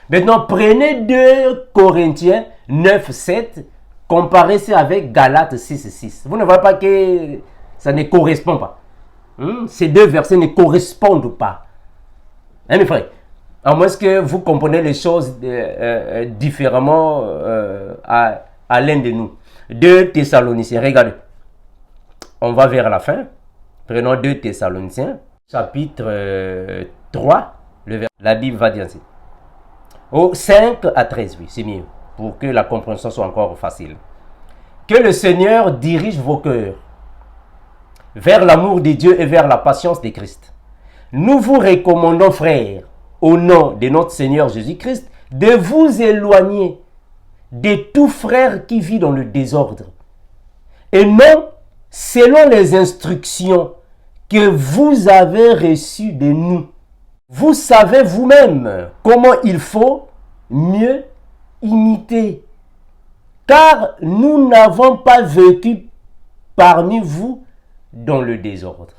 Maintenant, prenez 2 Corinthiens 9, 7, comparez ça avec Galates 6, 6. Vous ne voyez pas que ça ne correspond pas. Ces 2 versets ne correspondent pas. Mes frères, à moins que vous comprenez les choses différemment à l'un de nous. 2 Thessaloniciens, regardez. On va vers la fin. Prenons 2 Thessaloniciens, chapitre 3. La Bible va dire ainsi. Au 5 à 13, oui, c'est mieux, pour que la compréhension soit encore facile. Que le Seigneur dirige vos cœurs vers l'amour de Dieu et vers la patience de Christ. Nous vous recommandons, frères, au nom de notre Seigneur Jésus-Christ, de vous éloigner de tout frère qui vit dans le désordre, et non selon les instructions que vous avez reçues de nous. Vous savez vous-même comment il faut mieux imiter. Car nous n'avons pas vécu parmi vous dans le désordre.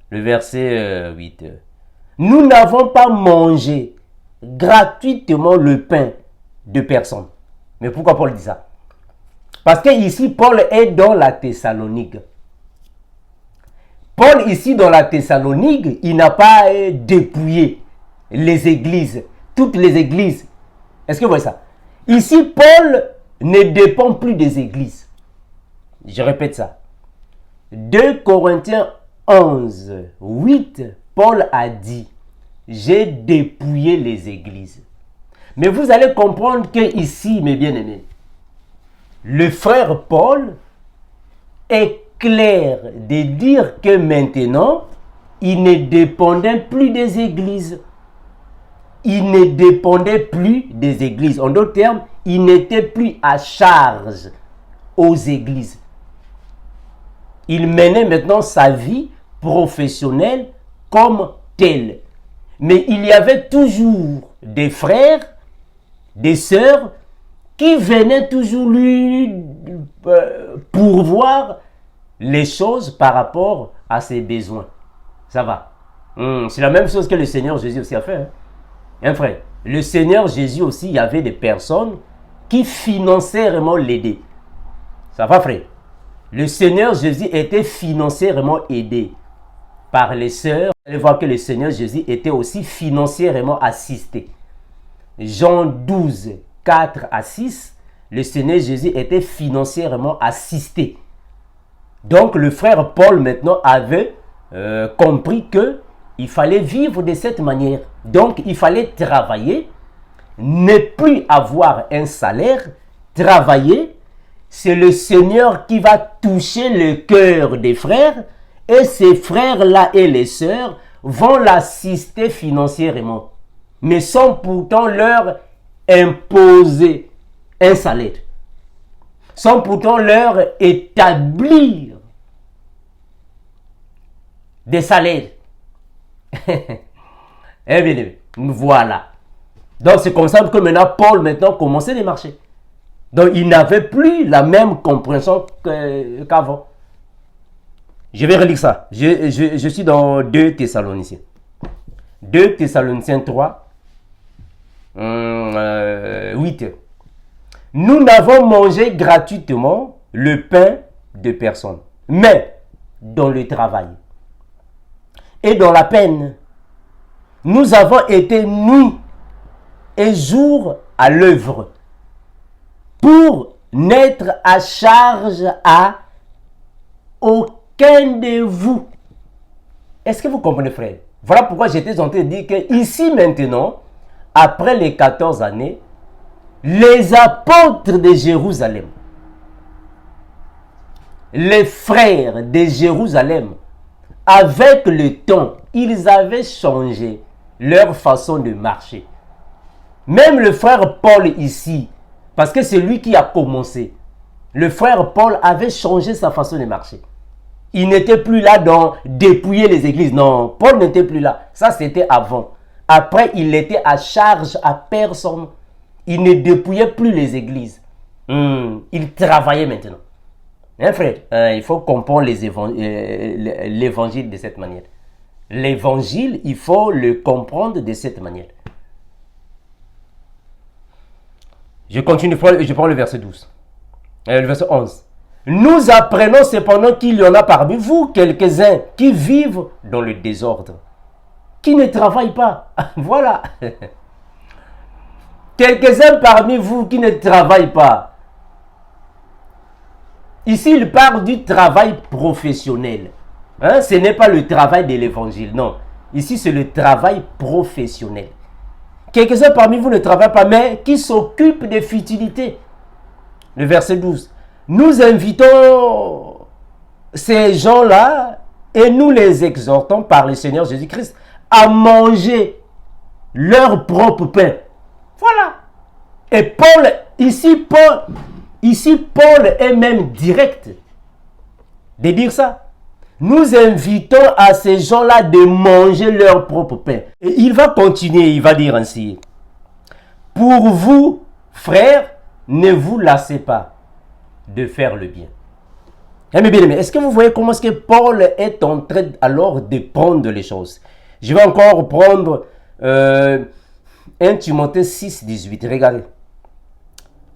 Le verset 8. Nous n'avons pas mangé gratuitement le pain de personne. Mais pourquoi Paul dit ça? Parce que ici, Paul est dans la Thessalonique. Paul, ici, dans la Thessalonique, il n'a pas dépouillé les églises, toutes les églises. Est-ce que vous voyez ça? Ici, Paul ne dépend plus des églises. Je répète ça. 2 Corinthiens 11, 8, Paul a dit, j'ai dépouillé les églises. Mais vous allez comprendre que ici, mes bien-aimés, le frère Paul est clair de dire que maintenant, il ne dépendait plus des églises. Il ne dépendait plus des églises. En d'autres termes, il n'était plus à charge aux églises. Il menait maintenant sa vie professionnelle comme telle. Mais il y avait toujours des frères, des sœurs qui venaient toujours lui pourvoir les choses par rapport à ses besoins. Ça va. C'est la même chose que le Seigneur Jésus aussi a fait. Hein, frère, le Seigneur Jésus aussi, il y avait des personnes qui financièrement l'aidaient. Ça va, frère? Le Seigneur Jésus était financièrement aidé par les sœurs Vous allez voir que le Seigneur Jésus était aussi financièrement assisté. Jean 12, 4 à 6, le Seigneur Jésus était financièrement assisté. Donc le frère Paul maintenant avait compris qu'il fallait vivre de cette manière. Donc il fallait travailler, ne plus avoir un salaire, travailler. C'est le Seigneur qui va toucher le cœur des frères et ces frères-là et les sœurs vont l'assister financièrement, mais sans pourtant leur imposer un salaire, sans pourtant leur établir des salaires. Eh bien, voilà. Donc c'est comme ça que maintenant Paul maintenant commençait les marchés. Donc il n'avait plus la même compréhension qu'avant. Je vais relire ça. Je suis dans 2 Thessaloniciens. 2 Thessaloniciens 3, 8. Nous n'avons mangé gratuitement le pain de personne, mais dans le travail et dans la peine, nous avons été nuit et jour à l'œuvre pour n'être à charge à aucun de vous. Est-ce que vous comprenez, frère? Voilà pourquoi j'étais en train de dire que ici maintenant, après les 14 années, les apôtres de Jérusalem, les frères de Jérusalem, avec le temps, ils avaient changé leur façon de marcher. Même le frère Paul ici, parce que c'est lui qui a commencé, le frère Paul avait changé sa façon de marcher. Il n'était plus là dans dépouiller les églises. Non, Paul n'était plus là. Ça, c'était avant. Après, il était à charge à personne. Il ne dépouillait plus les églises. Il travaillait maintenant. Hein, frère? Il faut comprendre l'évangile de cette manière. L'évangile, il faut le comprendre de cette manière. Je continue, je prends le verset 12. Le verset 11. Nous apprenons cependant qu'il y en a parmi vous quelques-uns qui vivent dans le désordre, qui ne travaillent pas. Voilà. Quelques-uns parmi vous qui ne travaillent pas. Ici, il parle du travail professionnel. Hein? Ce n'est pas le travail de l'évangile, non. Ici, c'est le travail professionnel. Quelques-uns parmi vous ne travaillent pas, mais qui s'occupent des futilités. Le verset 12. Nous invitons ces gens-là et nous les exhortons par le Seigneur Jésus-Christ à manger leur propre pain. Voilà. Et Paul est même direct de dire ça. Nous invitons à ces gens-là de manger leur propre pain. Et il va continuer, il va dire ainsi. Pour vous, frères, ne vous lassez pas de faire le bien. Mais bien aimé, est-ce que vous voyez comment est-ce que Paul est en train alors de prendre les choses? Je vais encore prendre 1 Timothée 6, 18. Regardez.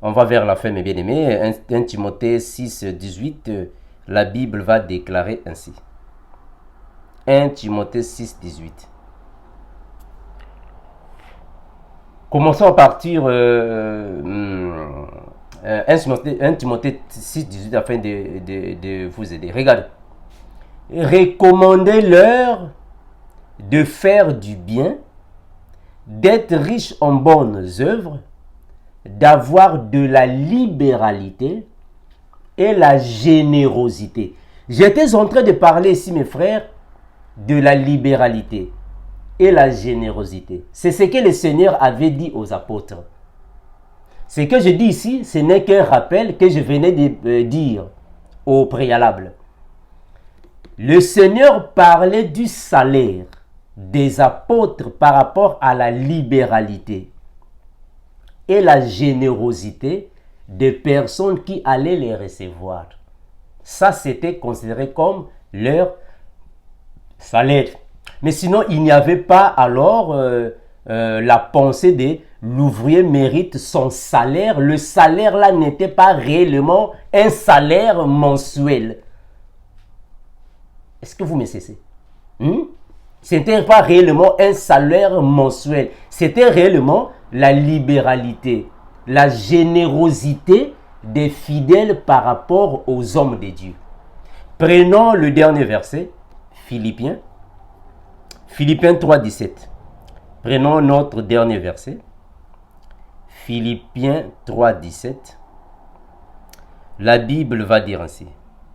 On va vers la fin, mes bien-aimés. 1 Timothée 6, 18. La Bible va déclarer ainsi. 1 Timothée 6, 18. Commençons à partir 1 Timothée 6, 18 afin de vous aider. Regardez. Recommandez-leur de faire du bien, d'être riches en bonnes œuvres, d'avoir de la libéralité et la générosité. J'étais en train de parler ici, mes frères, de la libéralité et la générosité. C'est ce que le Seigneur avait dit aux apôtres. Ce que je dis ici, ce n'est qu'un rappel que je venais de dire au préalable. Le Seigneur parlait du salaire des apôtres par rapport à la libéralité et la générosité des personnes qui allaient les recevoir. Ça, c'était considéré comme leur salaire. Mais sinon, il n'y avait pas alors la pensée de l'ouvrier mérite son salaire. Le salaire là n'était pas réellement un salaire mensuel. Est-ce que vous me cessez? Ce n'était pas réellement un salaire mensuel. C'était réellement la libéralité, la générosité des fidèles par rapport aux hommes de Dieu. Prenons le dernier verset, Philippiens 3, 17. Prenons notre dernier verset, Philippiens 3, 17. La Bible va dire ainsi.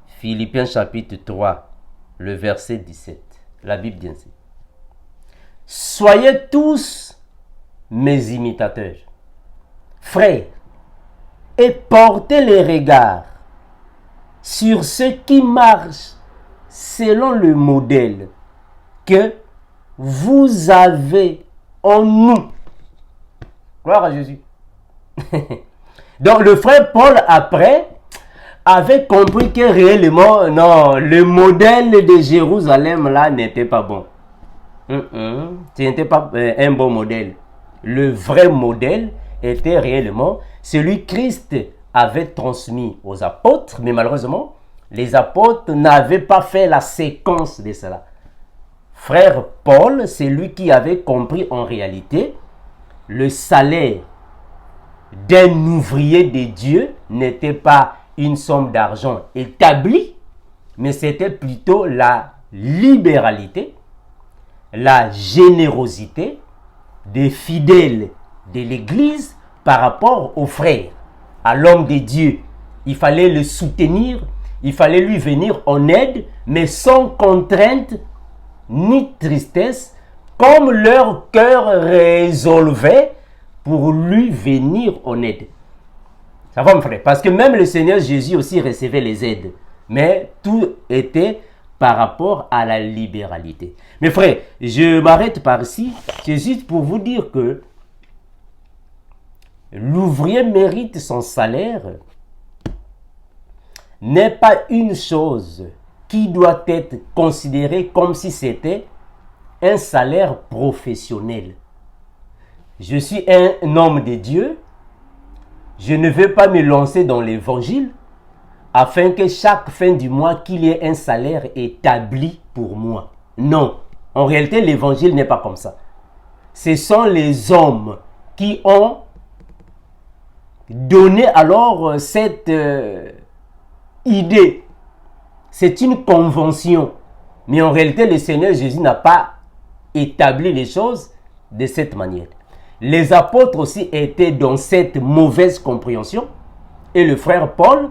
Philippiens chapitre 3, le verset 17. La Bible dit ainsi. Soyez tous mes imitateurs, frères, et portez les regards sur ceux qui marchent selon le modèle que vous avez en nous. Gloire à Jésus. Donc le frère Paul après avait compris que réellement, non, le modèle de Jérusalem là n'était pas bon. Ce n'était pas un bon modèle. Le vrai modèle était réellement celui que Christ avait transmis aux apôtres, mais malheureusement, les apôtres n'avaient pas fait la séquence de cela. Frère Paul, c'est lui qui avait compris en réalité le salaire d'un ouvrier de Dieu n'était pas une somme d'argent établie, mais c'était plutôt la libéralité, la générosité des fidèles de l'Église par rapport aux frères, à l'homme de Dieu. Il fallait le soutenir, il fallait lui venir en aide, mais sans contrainte ni tristesse, comme leur cœur résolvait pour lui venir en aide. Ça va, mon frère? Parce que même le Seigneur Jésus aussi recevait les aides. Mais tout était par rapport à la libéralité. Mes frères, je m'arrête par ici. C'est juste pour vous dire que l'ouvrier mérite son salaire n'est pas une chose qui doit être considérée comme si c'était un salaire professionnel. Je suis un homme de Dieu. Je ne veux pas me lancer dans l'évangile afin que chaque fin du mois qu'il y ait un salaire établi pour moi. Non, en réalité l'évangile n'est pas comme ça. Ce sont les hommes qui ont donné alors cette idée. C'est une convention. Mais en réalité le Seigneur Jésus n'a pas établi les choses de cette manière. Les apôtres aussi étaient dans cette mauvaise compréhension. Et le frère Paul,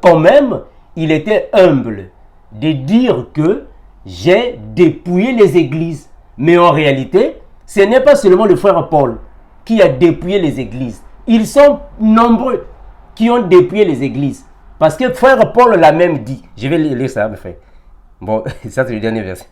quand même, il était humble de dire que j'ai dépouillé les églises. Mais en réalité, ce n'est pas seulement le frère Paul qui a dépouillé les églises. Ils sont nombreux qui ont dépouillé les églises. Parce que frère Paul l'a même dit. Je vais lire ça, mes frères. Bon, ça c'est le dernier verset.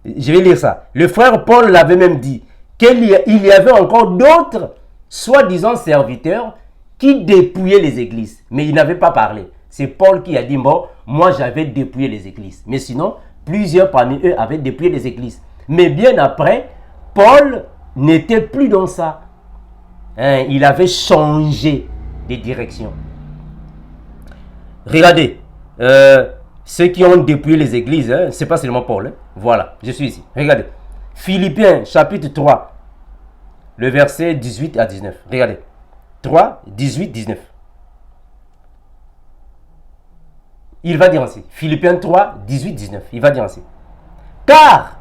Je vais lire ça. Le frère Paul l'avait même dit qu'il y avait encore d'autres soi-disant serviteurs qui dépouillaient les églises. Mais il n'avait pas parlé. C'est Paul qui a dit, bon, moi j'avais dépouillé les églises. Mais sinon, plusieurs parmi eux avaient dépouillé les églises. Mais bien après, Paul n'était plus dans ça. Il avait changé de direction. Regardez, ceux qui ont dépouillé les églises, ce n'est pas seulement Paul. Voilà, je suis ici. Regardez. Philippiens chapitre 3, le verset 18 à 19. Regardez. 3, 18, 19. Il va dire ainsi. Philippiens 3, 18, 19. Il va dire ainsi. Car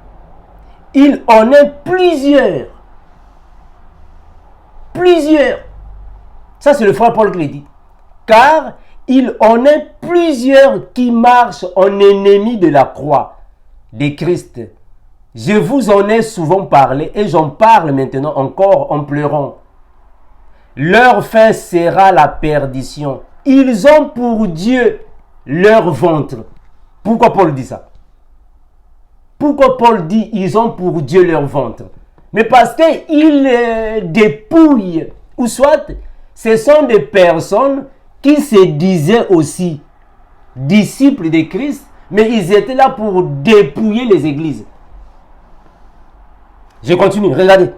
il en est plusieurs. Plusieurs. Ça, c'est le frère Paul qui l'a dit. Car il en est plusieurs qui marchent en ennemis de la croix de Christ. Je vous en ai souvent parlé et j'en parle maintenant encore en pleurant. Leur fin sera la perdition. Ils ont pour Dieu leur ventre. Pourquoi Paul dit ça? Pourquoi Paul dit ils ont pour Dieu leur ventre? Mais parce qu'ils dépouillent, ou soit ce sont des personnes qui se disaient aussi disciples de Christ, mais ils étaient là pour dépouiller les églises. Je continue, regardez.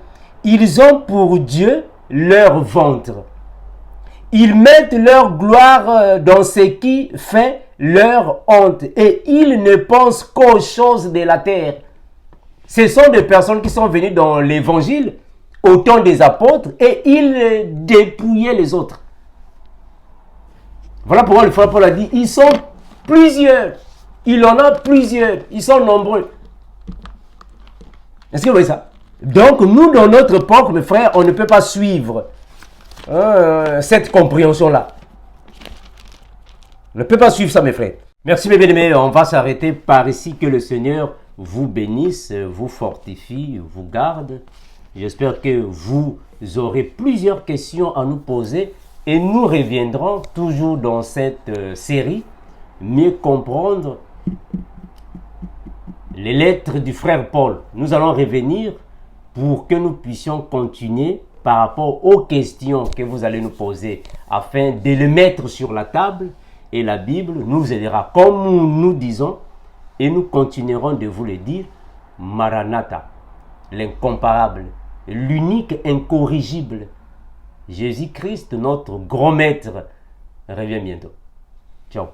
Ils ont pour Dieu leur ventre. Ils mettent leur gloire dans ce qui fait leur honte et ils ne pensent qu'aux choses de la terre. Ce sont des personnes qui sont venues dans l'évangile au temps des apôtres et ils dépouillaient les autres. Voilà pourquoi le frère Paul a dit, ils sont plusieurs. Il en a plusieurs. Ils sont nombreux. Est-ce que vous voyez ça? Donc nous, dans notre époque, mes frères, on ne peut pas suivre cette compréhension-là. On ne peut pas suivre ça, mes frères. Merci, mes bien-aimés. On va s'arrêter par ici. Que le Seigneur vous bénisse, vous fortifie, vous garde. J'espère que vous aurez plusieurs questions à nous poser et nous reviendrons toujours dans cette série, mieux comprendre les lettres du frère Paul. Nous allons revenir pour que nous puissions continuer par rapport aux questions que vous allez nous poser afin de les mettre sur la table et la Bible nous aidera comme nous disons et nous continuerons de vous le dire. Maranatha, l'incomparable, l'unique incorrigible, Jésus-Christ, notre grand maître, revient bientôt. Ciao.